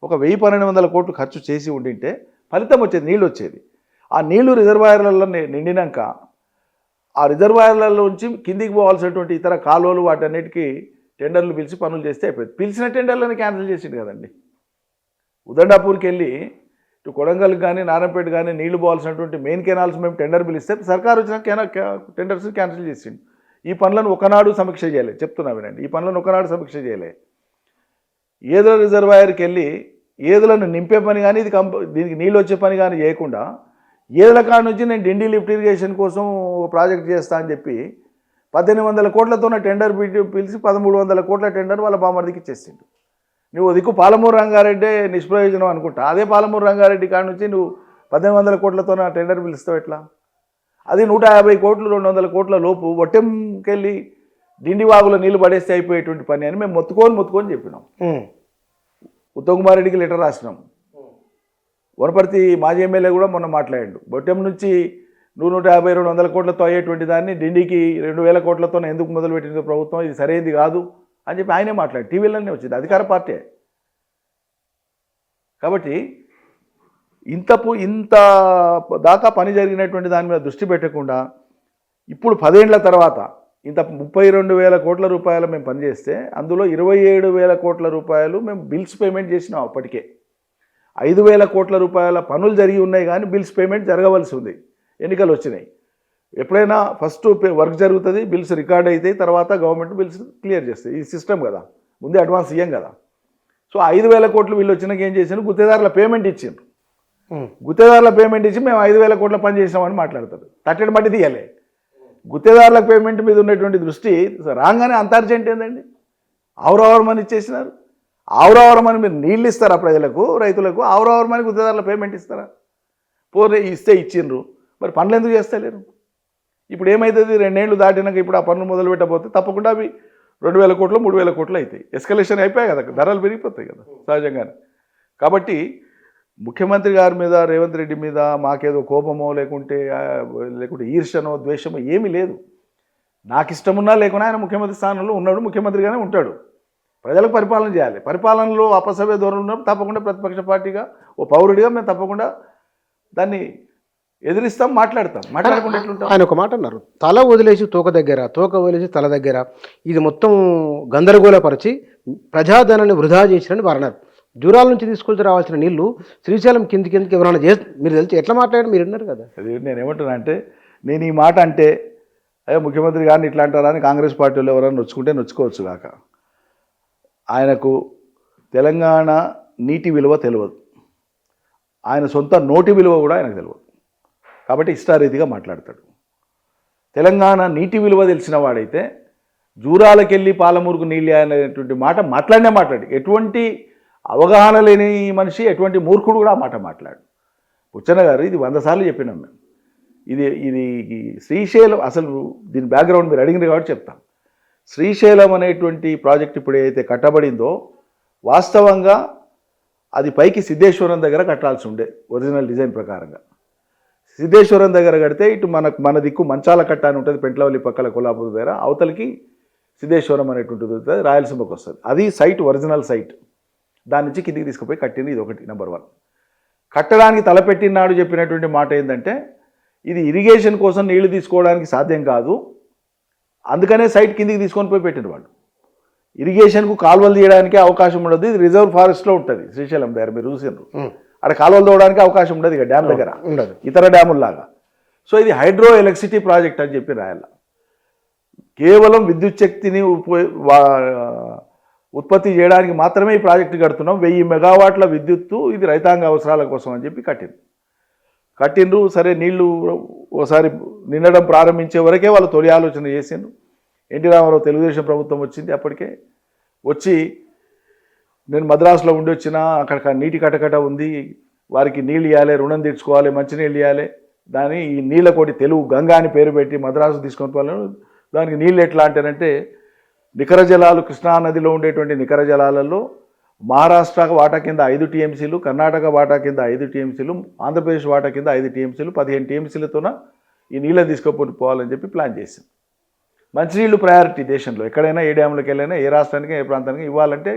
ఒక 1000-1200 కోట్లు ఖర్చు చేసి ఉండింటే ఫలితం వచ్చేది, నీళ్ళు వచ్చేది. ఆ నీళ్లు రిజర్వాయర్లలో నిండినాక ఆ రిజర్వాయర్లలో నుంచి కిందికి పోవాల్సినటువంటి ఇతర కాలువలు వాటన్నిటికీ టెండర్లు పిలిచి పనులు చేస్తే అయిపోయింది. పిలిచిన టెండర్లను క్యాన్సిల్ చేసిండు కదండి. ఉదండాపూర్కి వెళ్ళి ఇటు కొడంగల్కి కానీ నారాయణపేట కానీ నీళ్లు పోవాల్సినటువంటి మెయిన్ కెనాల్స్ మేము టెండర్ పిలిస్తే సర్కారు వచ్చిన టెండర్స్ క్యాన్సిల్ చేసిండు. ఈ పనులను ఒకనాడు సమీక్ష చేయలే, చెప్తున్నా వినండి, ఈ పనులను ఒకనాడు సమీక్ష చేయలే. ఏదుల రిజర్వాయర్కి వెళ్ళి ఏదులను నింపే పని కానీ, దీనికి నీళ్ళు వచ్చే పని కానీ చేయకుండా, ఏదుల కాడ నుంచి నేను డిండి లిఫ్ట్ ఇరిగేషన్ కోసం ఒక ప్రాజెక్ట్ చేస్తా అని చెప్పి 1800 కోట్లతో టెండర్ పిలిచి 1300 కోట్ల టెండర్ వాళ్ళ బామర్దికి ఇచ్చేసిండు. నువ్వు దిక్కు పాలమూరు రంగారెడ్డి నిష్ప్రయోజనం అనుకుంటా, అదే పాలమూరు రంగారెడ్డి కాడ నుంచి నువ్వు 1800 కోట్లతో టెండర్ పిలుస్తావు ఎట్లా? అది 150 కోట్లు 200 కోట్ల లోపు ఒట్టెంకెళ్ళి డిండి వాగులో నీళ్లు పడేస్తే అయిపోయేటువంటి పని అని మేము మొత్తుకొని చెప్పినాం. ఉత్తమ్ కుమార్ రెడ్డికి లెటర్ రాసినాం. వనపర్తి మాజీ ఎమ్మెల్యే కూడా మొన్న మాట్లాడాడు, బొట్టెం నుంచి 150-200 కోట్లతో అయ్యేటువంటి దాన్ని డిండికి 2000 కోట్లతో ఎందుకు మొదలుపెట్టింది ప్రభుత్వం, ఇది సరైనది కాదు అని చెప్పి ఆయనే మాట్లాడు. టీవీలోనే వచ్చింది, అధికార పార్టీ. కాబట్టి ఇంత దాకా పని జరిగినటువంటి దాని మీద దృష్టి పెట్టకుండా ఇప్పుడు 10 ఏళ్ల తర్వాత ఇంత 32,000 కోట్ల రూపాయలు మేము పనిచేస్తే అందులో 27,000 కోట్ల రూపాయలు మేము బిల్స్ పేమెంట్ చేసినాం. అప్పటికే 5,000 కోట్ల రూపాయల పనులు జరిగి ఉన్నాయి కానీ బిల్స్ పేమెంట్ జరగవలసి ఉంది, ఎన్నికలు వచ్చినాయి. ఎప్పుడైనా ఫస్ట్ వర్క్ జరుగుతుంది, బిల్స్ రికార్డ్ అవుతాయి, తర్వాత గవర్నమెంట్ బిల్స్ క్లియర్ చేస్తాయి. ఈ సిస్టమ్ కదా, ముందే అడ్వాన్స్ ఇయ్యం కదా. సో 5,000 కోట్లు వీళ్ళు వచ్చినాక ఏం చేశారు, గుత్తేదారుల పేమెంట్ ఇచ్చిండ్రు. గుత్తేదారుల పేమెంట్ ఇచ్చి మేము 5,000 కోట్ల పని చేసామని మాట్లాడతారు. తట్టడి మట్టి తీయాలి. గుత్తేదారుల పేమెంట్ మీద ఉన్నటువంటి దృష్టి రాగానే అంత అర్జెంట్ ఏందండి? ఆవురవరమని ఇచ్చేసినారు. ఆవురవరమని మీరు నీళ్ళు ఇస్తారా ప్రజలకు, రైతులకు? ఆవురవరమని గుత్తేదారుల పేమెంట్ ఇస్తారా? పోతే ఇస్తే ఇచ్చిండ్రు, మరి పనులు ఎందుకు చేస్తలేరు? ఇప్పుడు ఏమవుతుంది, 2 ఏళ్ళు దాటినాక ఇప్పుడు ఆ పనులు మొదలు పెట్టకపోతే తప్పకుండా అవి 2,000 కోట్లు 3,000 కోట్లు అవుతాయి. ఎస్కలేషన్ అయిపోయాయి కదా, ధరలు పెరిగిపోతాయి కదా సహజంగానే. కాబట్టి ముఖ్యమంత్రి గారి మీద, రేవంత్ రెడ్డి మీద మాకేదో కోపమో లేకుంటే ఈర్షనో ద్వేషమో ఏమీ లేదు. నాకు ఇష్టమున్నా లేకున్నా ఆయన ముఖ్యమంత్రి స్థానంలో ఉన్నాడు, ముఖ్యమంత్రిగానే ఉంటాడు. ప్రజలకు పరిపాలన చేయాలి. పరిపాలనలో అపసవ్య ధోరణి ఉన్నప్పుడు తప్పకుండా ప్రతిపక్ష పార్టీగా, ఓ పౌరుడిగా మేము తప్పకుండా దాన్ని ఎదిరిస్తాం, మాట్లాడకుండా ఎట్లుంటాం. ఆయన ఒక మాట అన్నారు, తల వదిలేసి తోక దగ్గర, తోక వదిలేసి తల దగ్గర, ఇది మొత్తం గందరగోళపరిచి ప్రజాధనాన్ని వృధా చేసిరని వారు అన్నారు. దూరాల నుంచి తీసుకొచ్చి రావాల్సిన నీళ్లు శ్రీశైలం కిందికి ఎవరైనా మీరు తెలిసి ఎట్లా మాట్లాడారు, మీరు విన్నారు కదా. అది నేను ఏమంటున్నా అంటే, నేను ఈ మాట అంటే అయ్యో ముఖ్యమంత్రి గారిని ఇట్లా అంటారా అని కాంగ్రెస్ పార్టీలో ఎవరైనా నొచ్చుకుంటే నొచ్చుకోవచ్చు కాక, ఆయనకు తెలంగాణ నీటి విలువ తెలియదు, ఆయన సొంత నోటి విలువ కూడా ఆయనకు తెలియదు. కాబట్టి ఇష్టారీతిగా మాట్లాడతాడు. తెలంగాణ నీటి విలువ తెలిసిన వాడైతే జూరాలకెళ్ళి పాలమూరుకు నీళ్ళు అనేటువంటి మాట మాట్లాడి ఎటువంటి అవగాహన లేని మనిషి, ఎటువంటి మూర్ఖుడు కూడా ఆ మాట మాట్లాడు. పుచ్చన్న గారు ఇది 100 సార్లు చెప్పినాం మేము. ఇది శ్రీశైలం, అసలు దీని బ్యాక్గ్రౌండ్ మీరు అడిగిన కాబట్టి చెప్తాం. శ్రీశైలం అనేటువంటి ప్రాజెక్ట్ ఇప్పుడు ఏదైతే కట్టబడిందో వాస్తవంగా అది పైకి సిద్ధేశ్వరం దగ్గర కట్టాల్సి ఉండే ఒరిజినల్ డిజైన్ ప్రకారంగా. సిద్ధేశ్వరం దగ్గర కడితే ఇటు మన దిక్కు మంచాల కట్ట అని ఉంటుంది, పెంట్లవల్లి పక్కల కొల్లాపూర్ దగ్గర, అవతలకి సిద్ధేశ్వరం అనేటువంటిది ఉంటుంది, రాయలసీమకు వస్తుంది. అది సైట్, ఒరిజినల్ సైట్. దాని నుంచి కిందికి తీసుకుపోయి కట్టింది. ఇది ఒకటి, నెంబర్ 1. కట్టడానికి తలపెట్టినాడు చెప్పినటువంటి మాట ఏంటంటే, ఇది ఇరిగేషన్ కోసం నీళ్లు తీసుకోవడానికి సాధ్యం కాదు, అందుకనే సైట్ కిందికి తీసుకొని పోయి పెట్టిన వాళ్ళు. ఇరిగేషన్కు కాలువలు తీయడానికి అవకాశం ఉండదు, ఇది రిజర్వ్ ఫారెస్ట్లో ఉంటుంది శ్రీశైలం దగ్గర, మీరు చూసినారు. అక్కడ కాలువలు తోవడానికి అవకాశం ఉండదు ఇక డ్యామ్ దగ్గర ఉండదు, ఇతర డ్యాముల్లాగా. సో ఇది హైడ్రో ఎలక్ట్రిసిటీ ప్రాజెక్ట్ అని చెప్పి రాయాల. కేవలం విద్యుత్ శక్తిని ఉత్పత్తి చేయడానికి మాత్రమే ఈ ప్రాజెక్టు కడుతున్నాం. 1000 మెగావాట్ల విద్యుత్తు, ఇది రైతాంగ అవసరాల కోసం అని చెప్పి కట్టిండ్రు. సరే, నీళ్లు ఓసారి నిండడం ప్రారంభించే వరకే వాళ్ళు తొలి ఆలోచన చేసిండ్రు. ఎన్టీ రామారావు తెలుగుదేశం ప్రభుత్వం వచ్చింది. అప్పటికే వచ్చి నేను మద్రాసులో ఉండి వచ్చినా, అక్కడ నీటి కటకట ఉంది, వారికి నీళ్ళు ఇవ్వాలి, రుణం తీర్చుకోవాలి, మంచినీళ్ళు ఇవ్వాలి, దాని ఈ నీళ్ళ కోటి తెలుగు గంగా అని పేరు పెట్టి మద్రాసు తీసుకొని పోవాలని. దానికి నీళ్ళు ఎట్లా అంటేనంటే, నికర జలాలు కృష్ణానదిలో ఉండేటువంటి నికర జలాలలో మహారాష్ట్ర వాటా కింద 5 టీఎంసీలు, కర్ణాటక వాటా కింద 5 టీఎంసీలు, ఆంధ్రప్రదేశ్ వాటా కింద 5 టీఎంసీలు, 15 టీఎంసీలతోన ఈ నీళ్ళని తీసుకొని పోవాలని చెప్పి ప్లాన్ చేసింది. మంచినీళ్ళు ప్రయారిటీ దేశంలో, ఎక్కడైనా ఏ డ్యాములకు వెళ్ళైనా, ఏ రాష్ట్రానికి ఏ ప్రాంతానికి ఇవ్వాలంటే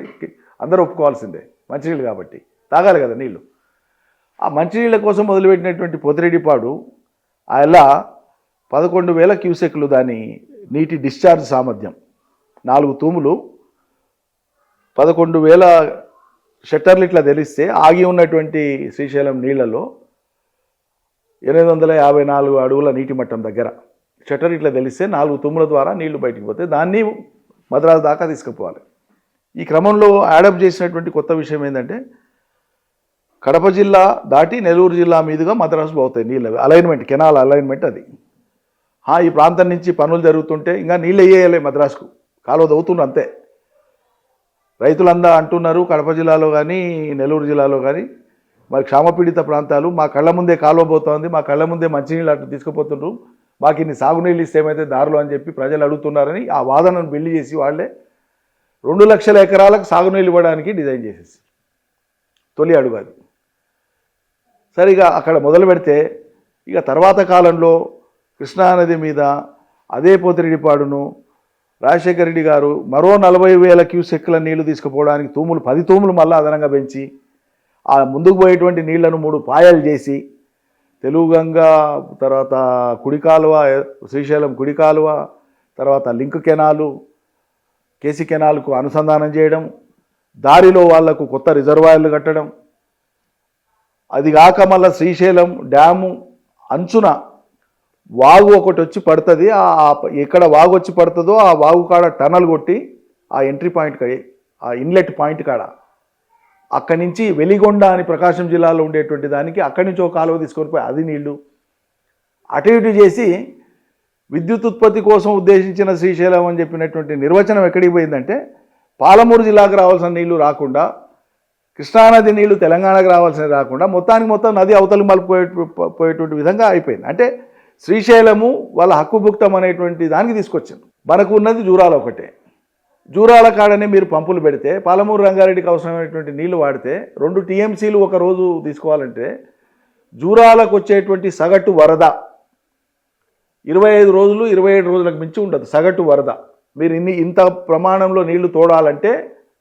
అందరూ ఒప్పుకోవాల్సిందే, మంచినీళ్ళు కాబట్టి తాగాలి కదా నీళ్ళు. ఆ మంచినీళ్ళ కోసం మొదలుపెట్టినటువంటి పోతిరెడ్డిపాడు అలా 11,000 క్యూసెక్లు దాని నీటి డిశ్చార్జ్ సామర్థ్యం, 4 తూములు, 11,000 షట్టర్లు ఇట్లా తెలిస్తే ఆగి ఉన్నటువంటి శ్రీశైలం నీళ్లలో 854 అడుగుల నీటి మట్టం దగ్గర షట్టర్ ఇట్లా తెలిస్తే 4 తూముల ద్వారా నీళ్లు బయటికి పోతే దాన్ని మద్రాసు దాకా తీసుకుపోవాలి. ఈ క్రమంలో యాడప్ చేసినటువంటి కొత్త విషయం ఏంటంటే, కడప జిల్లా దాటి నెల్లూరు జిల్లా మీదుగా మద్రాసు పోతాయి నీళ్ళు, అలైన్మెంట్, కెనాల్ అలైన్మెంట్ అది. ఈ ప్రాంతం నుంచి పనులు జరుగుతుంటే ఇంకా నీళ్ళు వేయాలి మద్రాసుకు, కాలువ దవ్వుతున్నారు అంతే. రైతులందా అంటున్నారు కడప జిల్లాలో కానీ నెల్లూరు జిల్లాలో కానీ, మరి క్షామపీడిత ప్రాంతాలు, మా కళ్ళ ముందే కాలువ పోతుంది, మా కళ్ళ ముందే మంచినీళ్ళు అటు తీసుకుపోతుండ్రు, మాకు ఇన్ని సాగునీళ్ళు ఇస్తే ఏమైతే దారులు అని చెప్పి ప్రజలు అడుగుతున్నారని ఆ వాదనను బిల్డ్ చేసి వాళ్ళే 2 లక్షల ఎకరాలకు సాగునీళ్ళు ఇవ్వడానికి డిజైన్ చేసేసి తొలి అడుగు అది. సరిగా అక్కడ మొదలు పెడితే ఇక తర్వాత కాలంలో కృష్ణానది మీద అదే పోతిరెడ్డిపాడును రాజశేఖర రెడ్డి గారు మరో 40,000 క్యూసెక్ల నీళ్లు తీసుకుపోవడానికి 10 తూములు మళ్ళీ అదనంగా పెంచి ఆ ముందుకు పోయేటువంటి నీళ్లను 3 పాయలు చేసి, తెలుగు గంగా, తర్వాత కుడి కాలువ, శ్రీశైలం కుడి కాలువ, తర్వాత లింక్ కెనాలు, కేసీ కెనాల్కు అనుసంధానం చేయడం, దారిలో వాళ్లకు కొత్త రిజర్వాయర్లు కట్టడం, అది కాక మళ్ళీ శ్రీశైలం డ్యాము అంచున వాగు ఒకటి వచ్చి పడుతుంది, ఎక్కడ వాగు వచ్చి పడుతుందో ఆ వాగు కాడ టనల్ కొట్టి ఆ ఎంట్రీ పాయింట్, ఆ ఇన్లెట్ పాయింట్ కాడ అక్కడి నుంచి వెలిగొండ అని ప్రకాశం జిల్లాలో ఉండేటువంటి దానికి అక్కడి నుంచి ఒక కాలువ తీసుకొని పోయి అది నీళ్లు అటు ఇటు చేసి విద్యుత్ ఉత్పత్తి కోసం ఉద్దేశించిన శ్రీశైలం అని చెప్పినటువంటి నిర్వచనం ఎక్కడికి పోయిందంటే, పాలమూరు జిల్లాకు రావాల్సిన నీళ్లు రాకుండా, కృష్ణానది నీళ్లు తెలంగాణకు రావాల్సినవి రాకుండా మొత్తం నది అవతలి పోయేటువంటి విధంగా అయిపోయింది. అంటే శ్రీశైలము వాళ్ళ హక్కుభుక్తం అనేటువంటి దానికి తీసుకొచ్చింది. మనకు ఉన్నది జూరాల ఒకటే, జూరాల కాడనే మీరు పంపులు పెడితే పాలమూరు రంగారెడ్డికి అవసరమైనటువంటి నీళ్లు వాడితే 2 టీఎంసీలు ఒక రోజు తీసుకోవాలంటే జూరాలకు వచ్చేటువంటి సగటు వరద 25 రోజులు 27 రోజులకు మించి ఉండదు సగటు వరద. మీరు ఇంత ప్రమాణంలో నీళ్లు తోడాలంటే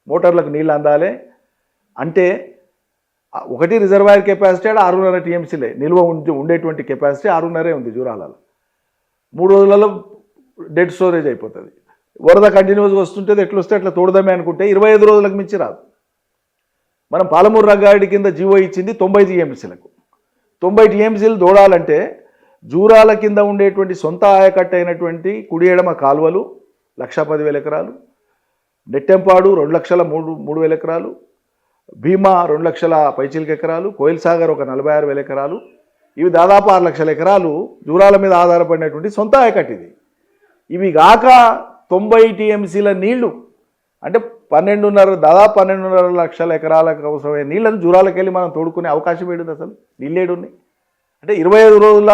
మోటార్లకు నీళ్ళు అందాలి. అంటే ఒకటి రిజర్వాయర్ కెపాసిటీ 6.5 టీఎంసీలే నిల్వ ఉండేటువంటి కెపాసిటీ 6.5 ఉంది జూరాలలో. 3 రోజులలో డెడ్ స్టోరేజ్ అయిపోతుంది. వరద కంటిన్యూస్గా వస్తుంటే ఎట్లా వస్తే అట్లా తోడదామే అనుకుంటే 25 రోజులకు మించి రాదు. మనం పాలమూరు రంగారెడ్డి కింద జీవో ఇచ్చింది 90 టీఎంసీలకు. 90 టీఎంసీలు తోడాలంటే జూరాల కింద ఉండేటువంటి సొంత ఆయకట్టు అయినటువంటి కుడి ఎడమ కాలువలు 1,10,000 ఎకరాలు, నెట్టెంపాడు 2,03,000 ఎకరాలు, భీమా 2 లక్షల పైచిలిక ఎకరాలు, కోయిల్ సాగర్ ఒక 46,000 ఎకరాలు, ఇవి దాదాపు 6 లక్షల ఎకరాలు జూరాల మీద ఆధారపడినటువంటి సొంత ఆయకట్టు ఇది. ఇవి కాక 90 టీఎంసీల నీళ్లు అంటే 12.5 దాదాపు 12.5 లక్షల ఎకరాలకు అవసరమైన నీళ్ళని జూరాలకు వెళ్ళి మనం తోడుకునే అవకాశం ఏడుంది, అసలు నీళ్ళేడున్నాయి. అంటే 25 రోజుల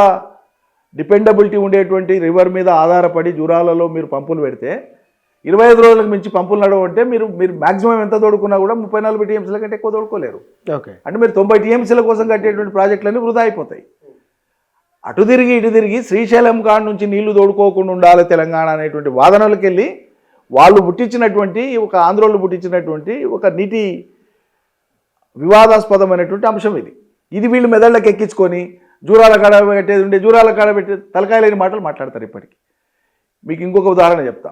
డిపెండబిలిటీ ఉండేటువంటి రివర్ మీద ఆధారపడి జూరాలలో మీరు పంపులు పెడితే 25 రోజులకు మించి పంపులు నడవంటే మీరు మ్యాక్సిమం ఎంత తోడుకున్నా కూడా 30-40 టీఎంసీల కంటే ఎక్కువ తోడుకోలేరు. ఓకే, అంటే మీరు 90 టీఎంసీల కోసం కట్టేటువంటి ప్రాజెక్టులన్నీ వృధా అయిపోతాయి. అటు తిరిగి ఇటు తిరిగి శ్రీశైలం కాడ నుంచి నీళ్లు తోడుకోకుండా ఉండాలి తెలంగాణ అనేటువంటి వాదనలకు వెళ్ళి వాళ్ళు పుట్టించినటువంటి ఒక ఆంధ్రోళ్ళు పుట్టించినటువంటి ఒక నీటి వివాదాస్పదమైనటువంటి అంశం ఇది. వీళ్ళు మెదళ్ళకి ఎక్కించుకొని జూరాల కాడ పెట్టేది ఉండే జూరాల కాడ పెట్టేది తలకాయ లేని మాటలు మాట్లాడతారు ఇప్పటికీ. మీకు ఇంకొక ఉదాహరణ చెప్తా.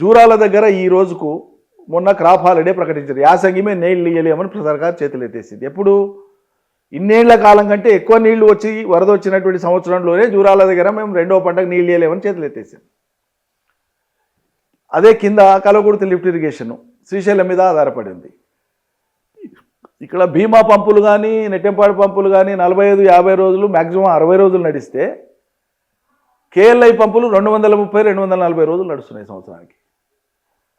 జూరాల దగ్గర ఈ రోజుకు మొన్న క్రాప్ హాలిడే ప్రకటించారు. యాసంగిమే నీళ్ళు ఇయ్యలేమని సర్కారు చేతులు ఎత్తేసింది. ఎప్పుడు ఇన్నేళ్ల కాలం కంటే ఎక్కువ నీళ్లు వచ్చి వరద వచ్చినటువంటి సంవత్సరంలోనే జూరాల దగ్గర మేము రెండో పంటకు నీళ్ళు ఇయ్యలేమని చేతులు ఎత్తేసింది. అదే కింద కలవకుర్తి లిఫ్ట్ ఇరిగేషన్ శ్రీశైలం మీద ఆధారపడింది. ఇక్కడ భీమా పంపులు కానీ నెట్టెంపాడు పంపులు కానీ 45-50 రోజులు మ్యాక్సిమం 60 రోజులు నడిస్తే కేఎల్ఐ పంపులు 230-240 రోజులు నడుస్తున్నాయి సంవత్సరానికి.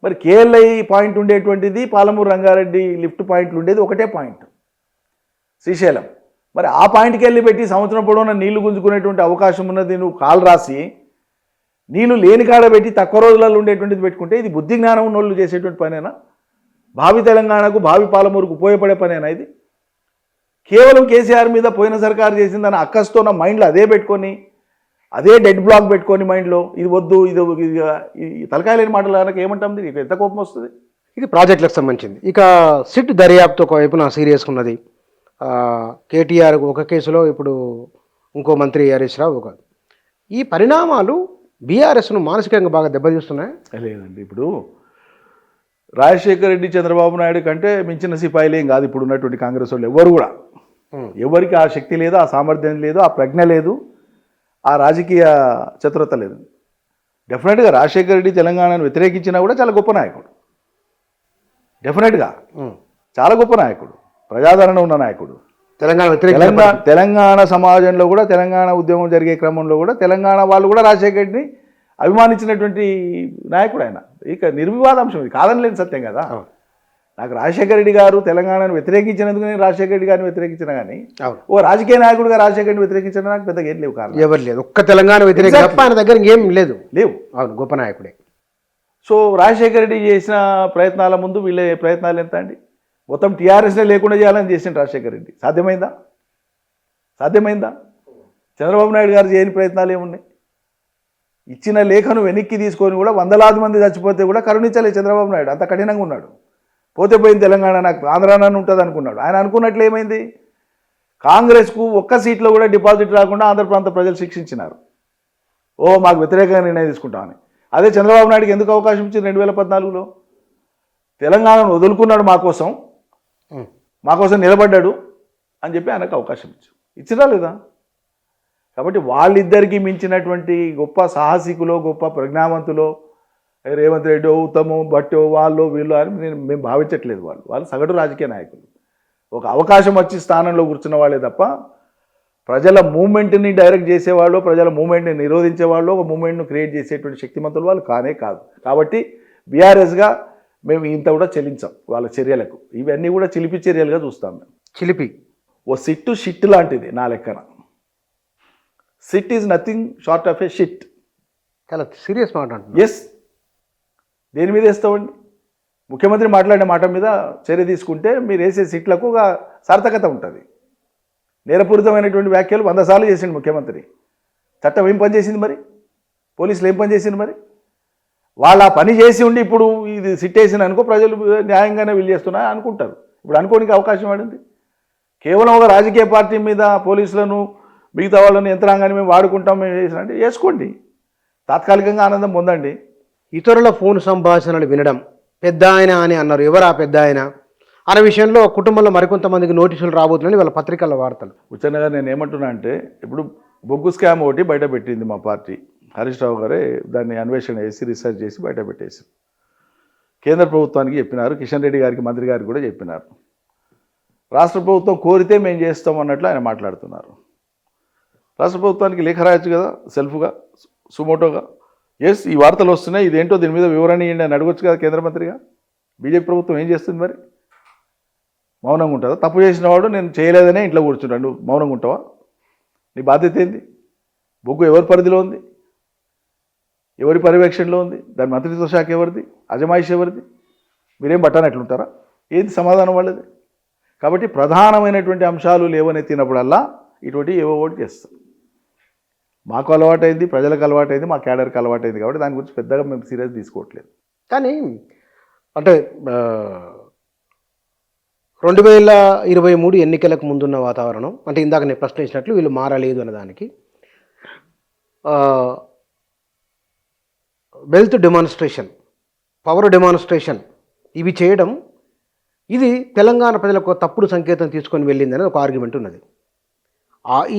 మరి కేఎల్ఐ పాయింట్ ఉండేటువంటిది పాలమూరు రంగారెడ్డి లిఫ్ట్ పాయింట్లు ఉండేది ఒకటే పాయింట్ శ్రీశైలం. మరి ఆ పాయింట్కి వెళ్ళి పెట్టి సంవత్సరం పొడవునా నీళ్లు గుంజుకునేటువంటి అవకాశం ఉన్నది నువ్వు కాలు రాసి నీళ్లు లేని కాడ పెట్టి తక్కువ రోజులలో ఉండేటువంటిది పెట్టుకుంటే ఇది బుద్ధి జ్ఞానం ఉన్నోళ్ళు చేసేటువంటి పనేనా? భావి తెలంగాణకు భావి పాలమూరుకు ఉపయోగపడే పనేనా ఇది? కేవలం కేసీఆర్ మీద పోయిన సర్కారు చేసిందని అక్కస్తో నా మైండ్లో అదే పెట్టుకొని అదే డెడ్ బ్లాక్ పెట్టుకొని మైండ్లో ఇది వద్దు ఇది తలకాయ లేని మాటలు కనుక ఏమంటాం దీనికి ఎంత కోపం వస్తుంది? ఇది ప్రాజెక్టులకు సంబంధించింది. ఇక సిట్ దర్యాప్తు ఒకవైపున సీరియస్గా ఉన్నది. కేటీఆర్ ఒక కేసులో, ఇప్పుడు ఇంకో మంత్రి హరీష్ రావు ఒక. ఈ పరిణామాలు బీఆర్ఎస్ను మానసికంగా బాగా దెబ్బతీస్తున్నాయి. లేదండి, ఇప్పుడు రాజశేఖర రెడ్డి చంద్రబాబు నాయుడు కంటే మించిన సిపాయిలు ఏం కాదు ఇప్పుడు ఉన్నటువంటి కాంగ్రెస్ వాళ్ళు ఎవరు కూడా. ఎవరికి ఆ శక్తి లేదు, ఆ సామర్థ్యం లేదు, ఆ ప్రజ్ఞ లేదు, ఆ రాజకీయ చతురత లేదు. డెఫినెట్గా రాజశేఖర రెడ్డి తెలంగాణను వ్యతిరేకించినా కూడా చాలా గొప్ప నాయకుడు. డెఫినెట్గా చాలా గొప్ప నాయకుడు, ప్రజాదరణ ఉన్న నాయకుడు. తెలంగాణ సమాజంలో కూడా తెలంగాణ ఉద్యమం జరిగే క్రమంలో కూడా తెలంగాణ వాళ్ళు కూడా రాజశేఖర రెడ్డిని అభిమానించినటువంటి నాయకుడు ఆయన. ఇక నిర్వివాదాంశం, ఇది కాదని లేని సత్యం కదా. నాకు రాజశేఖర రెడ్డి గారు తెలంగాణను వ్యతిరేకించినందుకు నేను రాజశేఖర రెడ్డి గారిని వ్యతిరేకించిన కానీ ఓ రాజకీయ నాయకుడిగా రాజశేఖర రెడ్డిని వ్యతిరేకించిన నాకు పెద్దగా ఏం లేవు. కారణం ఎవరు లేదు, ఒక్క తెలంగాణ వ్యతిరేక తప్ప ఆయన దగ్గర ఏం లేవు. అవును, గొప్ప నాయకుడే. సో రాజశేఖర రెడ్డి చేసిన ప్రయత్నాల ముందు వీళ్ళ ప్రయత్నాలు ఎంత అండి? మొత్తం టీఆర్ఎస్నే లేకుండా చేయాలని చేసిన రాజశేఖర రెడ్డి సాధ్యమైందా? చంద్రబాబు నాయుడు గారు చేయని ప్రయత్నాలు ఏమున్నాయి? ఇచ్చిన లేఖను వెనక్కి తీసుకొని కూడా వందలాది మంది చచ్చిపోతే కూడా కరుణించలేదు చంద్రబాబు నాయుడు. అంత కఠినంగా ఉన్నాడు. పోతే పోయింది తెలంగాణ, నాకు ఆంధ్రాన్ని ఉంటుంది అనుకున్నాడు. ఆయన అనుకున్నట్లు ఏమైంది? కాంగ్రెస్కు ఒక్క సీట్లో కూడా డిపాజిట్ రాకుండా ఆంధ్ర ప్రాంత ప్రజలు శిక్షించినారు. మాకు వ్యతిరేకంగా నిర్ణయం తీసుకుంటామని. అదే చంద్రబాబు నాయుడుకి ఎందుకు అవకాశం ఇచ్చింది? 2014లో తెలంగాణను వదులుకున్నాడు, మాకోసం నిలబడ్డాడు అని చెప్పి ఆయనకు అవకాశం ఇచ్చినా లేదా? కాబట్టి వాళ్ళిద్దరికీ మించినటువంటి గొప్ప సాహసికులో, గొప్ప ప్రజ్ఞావంతులో రేవంత్ రెడ్డి, ఉత్తము, భట్టో, వాళ్ళు వీళ్ళు అని మేము భావించట్లేదు. వాళ్ళు సగటు రాజకీయ నాయకులు. ఒక అవకాశం వచ్చి స్థానంలో కూర్చున్న వాళ్ళే తప్ప ప్రజల మూమెంట్ని డైరెక్ట్ చేసేవాళ్ళు, ప్రజల మూమెంట్ని నిరోధించేవాళ్ళు, ఒక మూమెంట్ను క్రియేట్ చేసేటువంటి శక్తిమంతులు వాళ్ళు కానే కాదు. కాబట్టి బీఆర్ఎస్గా మేము ఇంత కూడా చెల్లించాం వాళ్ళ చర్యలకు. ఇవన్నీ కూడా చిలిపి చర్యలుగా చూస్తాం మేము. చిలిపి ఓ షిట్ లాంటిది నా లెక్కన. SIT is nothing short of A shit. చాలా సీరియస్ మాట. ఎస్, దేని మీద వేస్తామండి? ముఖ్యమంత్రి మాట్లాడిన మాట మీద చర్య తీసుకుంటే మీరు వేసే సిట్లకు ఒక సార్థకత ఉంటుంది. నేరపూరితమైనటువంటి వ్యాఖ్యలు 100 సార్లు చేసిండు ముఖ్యమంత్రి. చట్టం ఏం పని చేసింది మరి? పోలీసులు ఏం పని చేసింది మరి? వాళ్ళ పని చేసి ఉండి ఇప్పుడు ఇది సిట్ వేసింది అనుకో, ప్రజలు న్యాయంగానే వీళ్ళు చేస్తున్నాయి అనుకుంటారు. ఇప్పుడు అనుకోనికి అవకాశం పడింది. కేవలం ఒక రాజకీయ పార్టీ మీద పోలీసులను, మిగతా వాళ్ళని, యంత్రాంగాన్ని మేము వాడుకుంటాం, మేము చేసినంటే వేసుకోండి, తాత్కాలికంగా ఆనందం పొందండి. ఇతరుల ఫోన్ సంభాషణలు వినడం, పెద్ద ఆయన అని అన్నారు, ఎవరు ఆ పెద్ద ఆయన అనే విషయంలో కుటుంబంలో మరికొంతమందికి నోటీసులు రాబోతున్నాయని వాళ్ళ పత్రికల్లో వార్తలు. ఉచ్చన్న గారు, నేను ఏమంటున్నా అంటే, ఇప్పుడు బొగ్గు స్కామ్ ఒకటి బయట పెట్టింది మా పార్టీ. హరీష్ రావు గారే దాన్ని అన్వేషణ చేసి రీసెర్చ్ చేసి బయట పెట్టేసి కేంద్ర ప్రభుత్వానికి చెప్పినారు, కిషన్ రెడ్డి గారికి, మంత్రి గారికి కూడా చెప్పినారు. రాష్ట్ర ప్రభుత్వం కోరితే మేము చేస్తాం అన్నట్లు ఆయన మాట్లాడుతున్నారు. రాష్ట్ర ప్రభుత్వానికి లేఖ రాయొచ్చు కదా, సెల్ఫ్గా, సుమోటోగా. ఎస్, ఈ వార్తలు వస్తున్నాయి, ఇదేంటో దీని మీద వివరణ ఇవ్వండి అని అడగొచ్చు కదా కేంద్ర మంత్రిగా. బీజేపీ ప్రభుత్వం ఏం చేస్తుంది మరి? మౌనంగా ఉంటుందా? తప్పు చేసిన వాడు నేను చేయలేదనే ఇంట్లో కూర్చుంటాడు, నువ్వు మౌనంగా ఉంటావా? నీ బాధ్యత ఏంది? బొగ్గు ఎవరి పరిధిలో ఉంది? ఎవరి పర్యవేక్షణలో ఉంది? దాని మంత్రిత్వ శాఖ ఎవరిది? అజమాయిషి ఎవరిది? మీరేం బట్టానట్లుంటారా? ఏంది సమాధానం వాళ్ళది? కాబట్టి ప్రధానమైనటువంటి అంశాలు లేవనెత్తినప్పుడల్లా ఇటువంటి ఏవో ఒకటి చేస్తాం. మాకు అలవాటైంది, ప్రజలకు అలవాటైంది, మా క్యాడర్కి అలవాటైంది. కాబట్టి దాని గురించి పెద్దగా మేము సీరియస్ తీసుకోవట్లేదు. కానీ అంటే 2023 ఎన్నికలకు ముందున్న వాతావరణం అంటే ఇందాక నేను ప్రశ్న ఇచ్చినట్లు వీళ్ళు మారలేదు అన్నదానికి వెల్త్ డెమాన్స్ట్రేషన్, పవర్ డెమాన్స్ట్రేషన్ ఇవి చేయడం ఇది తెలంగాణ ప్రజలకు ఒక తప్పుడు సంకేతం తీసుకొని వెళ్ళింది అనేది ఒక ఆర్గ్యుమెంట్ ఉన్నది.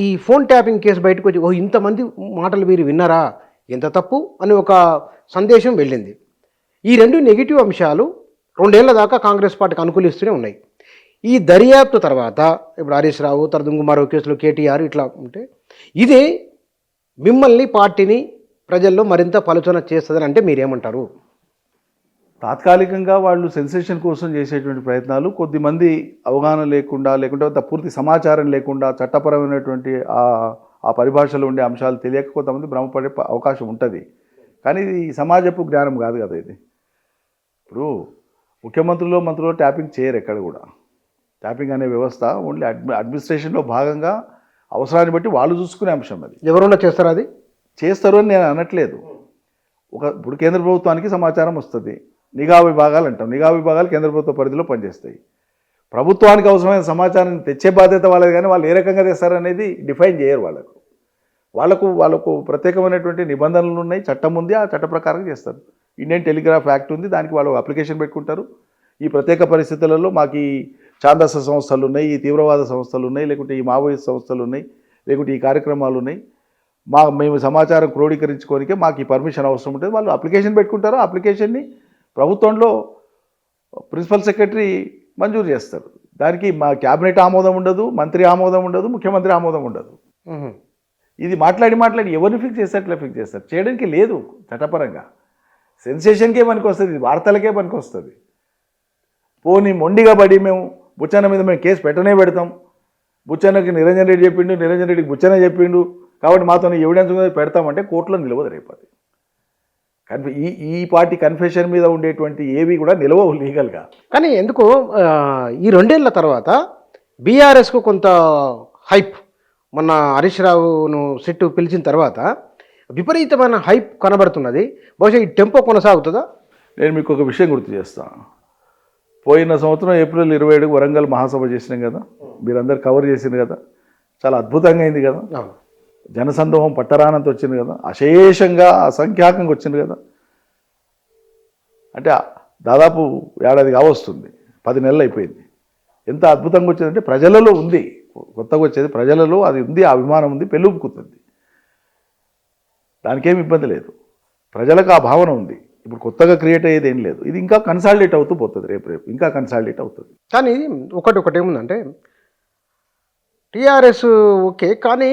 ఈ ఫోన్ ట్యాపింగ్ కేసు బయటకు వచ్చి ఇంతమంది మాటలు వీరు విన్నారా, ఎంత తప్పు అని ఒక సందేశం వెళ్ళింది. ఈ రెండు నెగిటివ్ అంశాలు 2 ఏళ్ల దాకా కాంగ్రెస్ పార్టీకి అనుకూలిస్తూనే ఉన్నాయి. ఈ దర్యాప్తు తర్వాత ఇప్పుడు హరీష్ రావు తర్వాత మరో కేసులో కేటీఆర్ ఇట్లా ఉంటే ఇది మిమ్మల్ని పార్టీని ప్రజల్లో మరింత పలుచన చేస్తుందని అంటే మీరేమంటారు? తాత్కాలికంగా వాళ్ళు సెన్సేషన్ కోసం చేసేటువంటి ప్రయత్నాలు కొద్దిమంది అవగాహన లేకుండా లేకుంటే పూర్తి సమాచారం లేకుండా చట్టపరమైనటువంటి ఆ పరిభాషలో ఉండే అంశాలు తెలియక కొంతమంది భ్రమపడే అవకాశం ఉంటుంది. కానీ ఇది సమాజపు జ్ఞానం కాదు కదా. ఇది ఇప్పుడు మంత్రులు ట్యాపింగ్ చేయరు ఎక్కడ కూడా. ట్యాపింగ్ అనే వ్యవస్థ ఓన్లీ అడ్మినిస్ట్రేషన్లో భాగంగా అవసరాన్ని బట్టి వాళ్ళు చూసుకునే అంశం. అది ఎవరున్నా చేస్తారు, అది చేస్తారు అని నేను అనట్లేదు. ఇప్పుడు కేంద్ర ప్రభుత్వానికి సమాచారం వస్తుంది, నిఘా విభాగాలు అంటాం. నిఘా విభాగాలు కేంద్ర ప్రభుత్వ పరిధిలో పనిచేస్తాయి. ప్రభుత్వానికి అవసరమైన సమాచారం తెచ్చే బాధ్యత వాళ్ళది, కానీ వాళ్ళు ఏ రకంగా తెస్తారనేది డిఫైన్ చేయరు. వాళ్ళకు ప్రత్యేకమైనటువంటి నిబంధనలు ఉన్నాయి, చట్టం ఉంది, ఆ చట్ట ప్రకారం చేస్తారు. ఇండియన్ టెలిగ్రాఫ్ యాక్ట్ ఉంది, దానికి వాళ్ళు అప్లికేషన్ పెట్టుకుంటారు. ఈ ప్రత్యేక పరిస్థితులలో మాకు ఈ ఛాందస సంస్థలు ఉన్నాయి, ఈ తీవ్రవాద సంస్థలు ఉన్నాయి, లేకుంటే ఈ మావోయిస్ట్ సంస్థలు ఉన్నాయి, లేకుంటే ఈ కార్యక్రమాలు ఉన్నాయి, మేము సమాచారం క్రోడీకరించుకోనికే మాకు ఈ పర్మిషన్ అవసరం ఉంటుంది. వాళ్ళు అప్లికేషన్ పెట్టుకుంటారు. అప్లికేషన్ని ప్రభుత్వంలో ప్రిన్సిపల్ సెక్రటరీ మంజూరు చేస్తారు. దానికి మా క్యాబినెట్ ఆమోదం ఉండదు, మంత్రి ఆమోదం ఉండదు, ముఖ్యమంత్రి ఆమోదం ఉండదు. ఇది మాట్లాడి ఎవరిని ఫిక్స్ చేస్తారు, ఎట్లా ఫిక్స్ చేస్తారు? చేయడానికి లేదు చట్టపరంగా. సెన్సేషన్కే పనికి వస్తుంది, ఇది వార్తలకే పనికి వస్తుంది. పోనీ మొండిగా పడి మేము బుచ్చన్న మీద మేము కేసు పెట్టనే పెడతాం, బుచ్చన్నకి నిరంజన్ రెడ్డి చెప్పిండు, నిరంజన్ రెడ్డికి బుచ్చన్న చెప్పిండు కాబట్టి మాతో ఎవిడెన్స్ పెడతామంటే కోర్టులో నిలవదు రేపు. అది ఈ పార్టీ కన్ఫెషన్ మీద ఉండేటువంటి ఏవి కూడా నిలవవు లీగల్గా. కానీ ఎందుకో ఈ 2 ఏళ్ల తర్వాత బీఆర్ఎస్కు కొంత హైప్, మొన్న హరీష్ రావును సిట్టు పిలిచిన తర్వాత విపరీతమైన హైప్ కనబడుతున్నది. బహుశా ఈ టెంపో కొనసాగుతుందా? నేను మీకు ఒక విషయం గుర్తు చేస్తాను. పోయిన సంవత్సరం ఏప్రిల్ 27 వరంగల్ మహాసభ చేసినాం కదా, మీరందరూ కవర్ చేసింది కదా, చాలా అద్భుతంగా అయింది కదా. జనసందోహం పట్టరానంత వచ్చింది కదా, అశేషంగా అసంఖ్యాకంగా వచ్చింది కదా. అంటే దాదాపు ఏడాది కావస్తుంది, 10 నెలలు అయిపోయింది. ఎంత అద్భుతంగా వచ్చిందంటే ప్రజలలో ఉంది, కొత్తగా వచ్చేది ప్రజలలో అది ఉంది, ఆ అభిమానం ఉంది, పెళ్ళుపుకుతుంది. దానికేం ఇబ్బంది లేదు, ప్రజలకు ఆ భావన ఉంది. ఇప్పుడు కొత్తగా క్రియేట్ అయ్యేది ఏం లేదు. ఇది ఇంకా కన్సాలిడేట్ అవుతూ పోతుంది, రేపు ఇంకా కన్సాలిడేట్ అవుతుంది. కానీ ఒకటి ఏముందంటే టీఆర్ఎస్ ఓకే కానీ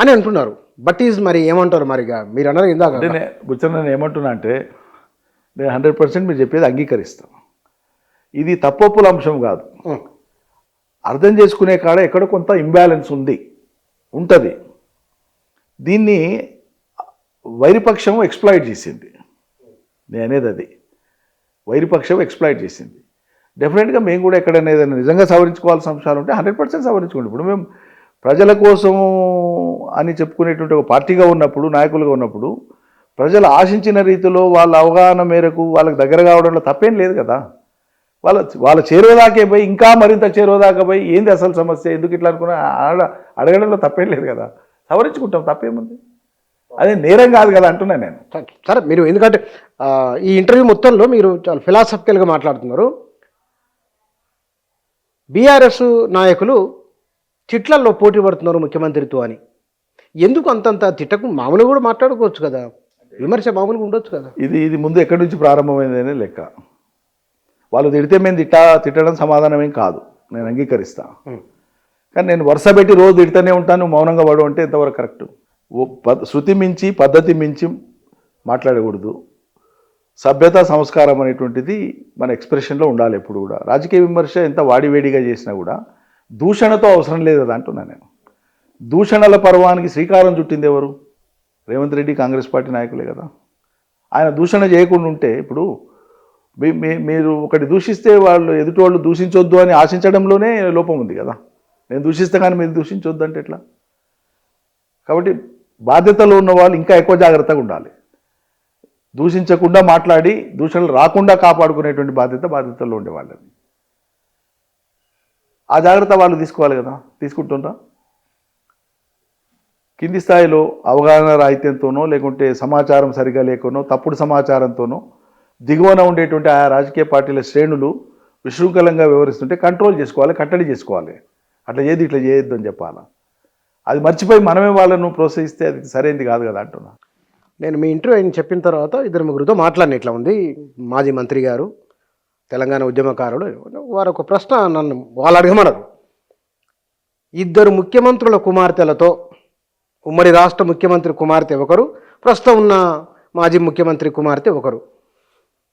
అని అంటున్నారు, బట్ ఈజ్ మరి ఏమంటారు? మరిగా మీరు అన్నారు ఇందాక. అంటే బుచ్చన్న నేను ఏమంటున్నా అంటే నేను 100% మీరు చెప్పేది అంగీకరిస్తాను. ఇది తప్పొప్పుల అంశం కాదు, అర్థం చేసుకునే కాడ ఎక్కడ కొంత ఇంబ్యాలెన్స్ ఉంటుంది. దీన్ని వైరిపక్షం ఎక్స్ప్లాయిట్ చేసింది. నేను అనేది అది, వైరిపక్షం ఎక్స్ప్లాయిట్ చేసింది. డెఫినెట్గా మేము కూడా ఎక్కడైనా ఏదైనా నిజంగా సవరించుకోవాల్సిన అంశాలు ఉంటే 100% సవరించుకోండి. ఇప్పుడు మేము ప్రజల కోసం అని చెప్పుకునేటువంటి ఒక పార్టీగా ఉన్నప్పుడు, నాయకులుగా ఉన్నప్పుడు ప్రజలు ఆశించిన రీతిలో వాళ్ళ అవగాహన మేరకు వాళ్ళకి దగ్గర కావడంలో తప్పేం లేదు కదా. వాళ్ళ చేరువదాకే పోయి ఇంకా మరింత చేరువదాకా పోయి ఏంది అసలు సమస్య, ఎందుకు ఇట్లా అనుకున్నా అడగడంలో తప్పేం లేదు కదా, సవరించుకుంటాం, తప్పేముంది. అదే నేరం కాదు కదా అంటున్నా నేను. సరే, మీరు ఎందుకంటే ఈ ఇంటర్వ్యూ మొత్తంలో మీరు చాలా ఫిలాసఫికల్గా మాట్లాడుతున్నారు. బీఆర్ఎస్ నాయకులు తిట్లల్లో పోటీ పడుతున్నారు ముఖ్యమంత్రితో అని. ఎందుకు అంతంత తిట్టకు? మామూలుగా కూడా మాట్లాడుకోవచ్చు కదా, విమర్శ మామూలుగా ఉండొచ్చు కదా. ఇది ముందు ఎక్కడి నుంచి ప్రారంభమైందనే లెక్క. వాళ్ళు తిడితే మేము తిట్టడం సమాధానం ఏం కాదు, నేను అంగీకరిస్తాను. కానీ నేను వరుస పెట్టి రోజు తిడుతూనే ఉంటాను, మౌనంగా పడు అంటే ఎంతవరకు కరెక్టు? శృతి మించి పద్ధతి మించి మాట్లాడకూడదు. సభ్యత సంస్కారం అనేటువంటిది మన ఎక్స్ప్రెషన్లో ఉండాలి ఎప్పుడు కూడా. రాజకీయ విమర్శ ఎంత వాడివేడిగా చేసినా కూడా దూషణతో అవసరం లేదు కదా అంటున్నాను నేను. దూషణల పర్వానికి శ్రీకారం చుట్టింది ఎవరు? రేవంత్ రెడ్డి, కాంగ్రెస్ పార్టీ నాయకులే కదా. ఆయన దూషణ చేయకుండా ఉంటే, ఇప్పుడు మీరు ఒకటి దూషిస్తే వాళ్ళు ఎదుటి వాళ్ళు దూషించొద్దు అని ఆశించడంలోనే లోపం ఉంది కదా. నేను దూషిస్తే కానీ మీరు దూషించొద్దు అంటే ఎట్లా? కాబట్టి బాధ్యతలో ఉన్న వాళ్ళు ఇంకా ఎక్కువ జాగ్రత్తగా ఉండాలి. దూషించకుండా మాట్లాడి దూషణలు రాకుండా కాపాడుకునేటువంటి బాధ్యతలో ఉండేవాళ్ళని. ఆ జాగ్రత్త వాళ్ళు తీసుకోవాలి కదా, తీసుకుంటుండ్రా? కింది స్థాయిలో అవగాహన రాహిత్యంతోనో లేకుంటే సమాచారం సరిగా లేకనో తప్పుడు సమాచారంతోనో దిగువన ఉండేటువంటి ఆ రాజకీయ పార్టీల శ్రేణులు విశృంఖలంగా వ్యవహరిస్తుంటే కంట్రోల్ చేసుకోవాలి, కట్టడి చేసుకోవాలి. అట్లా చేయదు ఇట్లా చేయొద్దు అని చెప్పాలా. అది మర్చిపోయి మనమే వాళ్ళను ప్రోత్సహిస్తే అది సరైనది కాదు కదా అంటున్నా. నేను మీ ఇంటర్వ్యూ ఆయన చెప్పిన తర్వాత ఇద్దరు ముగ్గురితో మాట్లాడిన ఇట్లా ఉంది, మాజీ మంత్రి గారు తెలంగాణ ఉద్యమకారుడు, వారు ఒక ప్రశ్న నన్ను వాళ్ళు అడగమన్నారు. ఇద్దరు ముఖ్యమంత్రుల కుమార్తెలతో ఉమ్మడి రాష్ట్ర ముఖ్యమంత్రి కుమార్తె ఒకరు, ప్రస్తుతం ఉన్న మాజీ ముఖ్యమంత్రి కుమార్తె ఒకరు,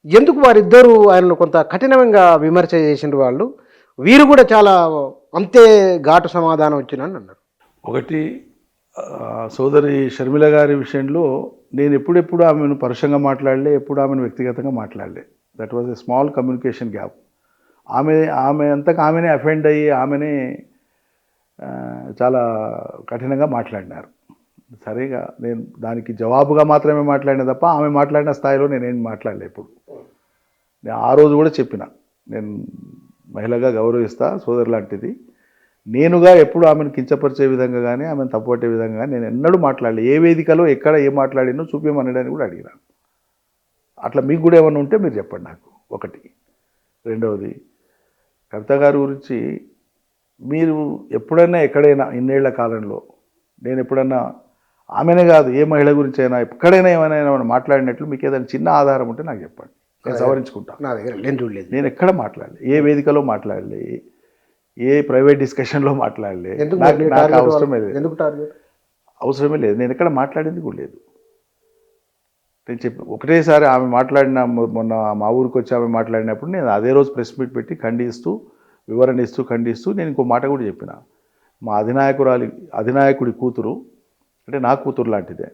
ఎందుకు వారిద్దరూ ఆయనను కొంత కఠినంగా విమర్శ చేసిన వాళ్ళు, వీరు కూడా చాలా అంతే ఘాటు సమాధానం వచ్చిందని అన్నారు. ఒకటి సోదరి షర్మిల గారి విషయంలో నేను ఎప్పుడెప్పుడు ఆమెను పరుషంగా మాట్లాడలే, ఎప్పుడు ఆమెను వ్యక్తిగతంగా మాట్లాడలే. That was a small communication gap. ఆమె అంతకు ఆమెనే అఫెండ్ అయ్యి ఆమెనే చాలా కఠినంగా మాట్లాడినారు. సరిగా నేను దానికి జవాబుగా మాత్రమే మాట్లాడిన తప్ప ఆమె మాట్లాడిన స్థాయిలో నేనేం మాట్లాడలే. ఇప్పుడు నేను ఆ రోజు కూడా చెప్పిన, నేను మహిళగా గౌరవిస్తా, సోదరు లాంటిది, నేనుగా ఎప్పుడు ఆమెను కించపరిచే విధంగా కానీ ఆమెను తప్పుపట్టే విధంగా కానీ నేను ఎన్నడూ మాట్లాడలే. ఏ వేదికలో ఎక్కడ ఏం మాట్లాడినో చూపించమనడానికి కూడా అడిగిన. అట్లా మీకు కూడా ఏమన్నా ఉంటే మీరు చెప్పండి నాకు. ఒకటి. రెండవది, కవిత గారి గురించి మీరు ఎప్పుడైనా ఎక్కడైనా ఇన్నేళ్ల కాలంలో నేను ఎప్పుడన్నా ఆమెనే కాదు ఏ మహిళ గురించి అయినా ఎక్కడైనా ఏమైనా మాట్లాడినట్లు మీకు ఏదైనా చిన్న ఆధారం ఉంటే నాకు చెప్పండి, నేను సవరించుకుంటాను. నా దగ్గర నేను చూడలేదు. నేను ఎక్కడ మాట్లాడలే, ఏ వేదికలో మాట్లాడలే, ఏ ప్రైవేట్ డిస్కషన్లో మాట్లాడలే. నాకు అవసరమే లేదు. ఎందుకు టార్గెట్? అవసరమే లేదు. నేను ఎక్కడ మాట్లాడింది కూడా లేదు. నేను చెప్పి ఒకటేసారి ఆమె మాట్లాడిన, మొన్న మా ఊరికి వచ్చి ఆమె మాట్లాడినప్పుడు నేను అదే రోజు ప్రెస్ మీట్ పెట్టి ఖండిస్తూ, వివరణ ఇస్తూ, ఖండిస్తూ నేను ఇంకో మాట కూడా చెప్పిన. మా అధినాయకుడి కూతురు అంటే నా కూతురు లాంటిదే,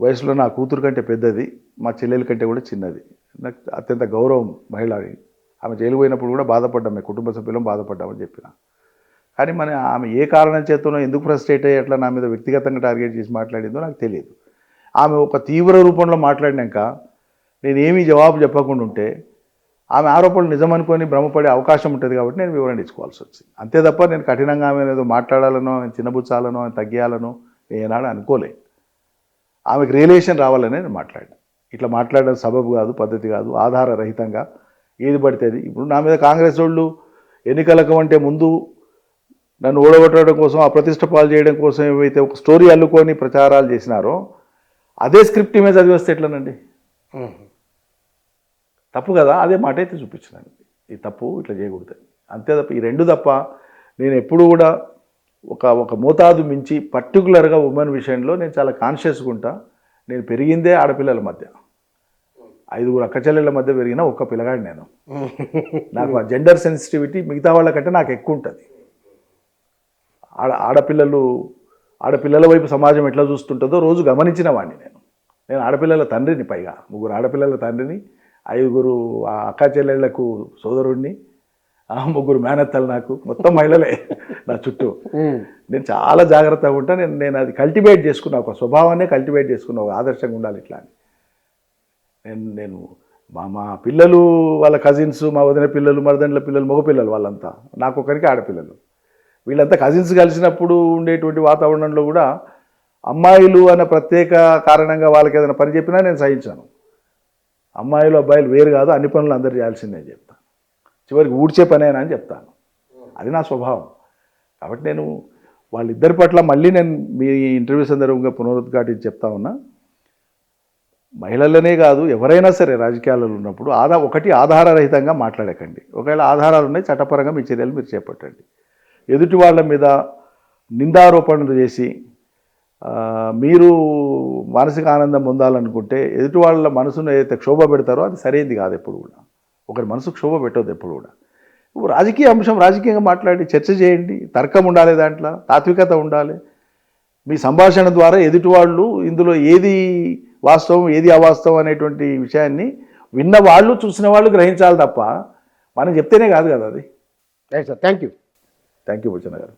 వయసులో నా కూతురు కంటే పెద్దది, మా చెల్లెల కంటే కూడా చిన్నది, నాకు అత్యంత గౌరవం మహిళని. ఆమె జైలు పోయినప్పుడు కూడా బాధపడ్డాం, మేము కుటుంబ సభ్యులం బాధపడ్డామని చెప్పిన. కానీ ఆమె ఏ కారణం చేతనో ఎందుకు ఫ్రస్ట్రేట్ అయ్యి అట్లా నా మీద వ్యక్తిగతంగా టార్గెట్ చేసి మాట్లాడిందో నాకు తెలియదు. ఆమె ఒక తీవ్ర రూపంలో మాట్లాడినాక నేనేమీ జవాబు చెప్పకుండా ఉంటే ఆమె ఆరోపణలు నిజమనుకొని భ్రమపడే అవకాశం ఉంటుంది కాబట్టి నేను వివరణ ఇచ్చుకోవాల్సి వచ్చింది. అంతే తప్ప నేను కఠినంగా ఆమె ఏదో మాట్లాడాలనో, చిన్నబుచ్చాలనో, తగ్గియాలనో ఏనాడు అనుకోలే. ఆమెకు రియలైజేషన్ రావాలనే నేను మాట్లాడినా. ఇట్లా మాట్లాడడం సబబు కాదు, పద్ధతి కాదు, ఆధారరహితంగా ఏది పడితే అది. ఇప్పుడు నా మీద కాంగ్రెస్ వాళ్ళు ఎన్నికలకు అంటే ముందు నన్ను ఓడగొట్టడం కోసం, అప్రతిష్ట పాలు చేయడం కోసం ఏవైతే ఒక స్టోరీ అల్లుకొని ప్రచారాలు చేసినారో అదే స్క్రిప్ట్ మీద చదివి వస్తే ఎట్లనండి? తప్పు కదా. అదే మాట అయితే చూపించినాను, ఈ తప్పు ఇట్లా చేయకూడదు. అంతే తప్ప ఈ రెండు తప్ప నేను ఎప్పుడు కూడా ఒక మోతాదు మించి పర్టికులర్గా ఉమెన్ విషయంలో నేను చాలా కాన్షియస్గా ఉంటా. నేను పెరిగిందే ఆడపిల్లల మధ్య, 5 అక్క చెల్లెళ్ళ మధ్య పెరిగిన ఒక్క పిల్లగాడు నేను. నాకు ఆ జెండర్ సెన్సిటివిటీ మిగతా వాళ్ళకంటే నాకు ఎక్కువ ఉంటుంది. ఆడపిల్లల వైపు సమాజం ఎట్లా చూస్తుంటుందో రోజు గమనించిన వాడిని నేను ఆడపిల్లల తండ్రిని, పైగా 3 ఆడపిల్లల తండ్రిని, 5 అక్క చెల్లెళ్లకు సోదరుడిని, 3 మేనత్తలు, నాకు మొత్తం మహిళలే నా చుట్టూ. నేను చాలా జాగ్రత్తగా ఉంటా. నేను అది కల్టివేట్ చేసుకున్నా, ఒక స్వభావాన్ని కల్టివేట్ చేసుకున్నా, ఒక ఆదర్శంగా ఉండాలి ఇట్లా అని. నేను మా పిల్లలు, వాళ్ళ కజిన్స్, మా వదిన పిల్లలు, మరదండ్ల పిల్లలు, మగపిల్లలు, వాళ్ళంతా నాకు ఒకరికి ఆడపిల్లలు. వీళ్ళంతా కజిన్స్ కలిసినప్పుడు ఉండేటువంటి వాతావరణంలో కూడా అమ్మాయిలు అనే ప్రత్యేక కారణంగా వాళ్ళకి ఏదైనా పని చెప్పినా నేను సహించాను. అమ్మాయిలు అబ్బాయిలు వేరు కాదు, అన్ని పనులు అందరు చేయాల్సిందే అని చెప్తాను. చివరికి ఊడ్చే పనేనా అని చెప్తాను. అది నా స్వభావం. కాబట్టి నేను వాళ్ళిద్దరి పట్ల మళ్ళీ నేను మీ ఇంటర్వ్యూ సందర్భంగా పునరుద్ఘాటించి చెప్తా ఉన్నా, మహిళలనే కాదు ఎవరైనా సరే రాజకీయాలలో ఉన్నప్పుడు ఆధారరహితంగా మాట్లాడకండి. ఒకవేళ ఆధారాలు ఉన్నాయి, చట్టపరంగా మీ చర్యలు మీరు చేపట్టండి. ఎదుటి వాళ్ళ మీద నిందారోపణలు చేసి మీరు మానసిక ఆనందం పొందాలనుకుంటే ఎదుటి వాళ్ళ మనసును ఏదైతే క్షోభ పెడతారో అది సరైనది కాదు. ఎప్పుడు కూడా ఒకరి మనసు క్షోభ పెట్టవద్దు. ఎప్పుడు కూడా రాజకీయ అంశం రాజకీయంగా మాట్లాడి చర్చ చేయండి, తర్కం ఉండాలి, దాంట్లో తాత్వికత ఉండాలి. మీ సంభాషణ ద్వారా ఎదుటి వాళ్ళు ఇందులో ఏది వాస్తవం ఏది అవాస్తవం అనేటువంటి విషయాన్ని విన్న వాళ్ళు, చూసిన వాళ్ళు గ్రహించాలి తప్ప మనం చెప్తేనే కాదు కదా అది. Right sir, thank you. Thank you Buchanna గారు.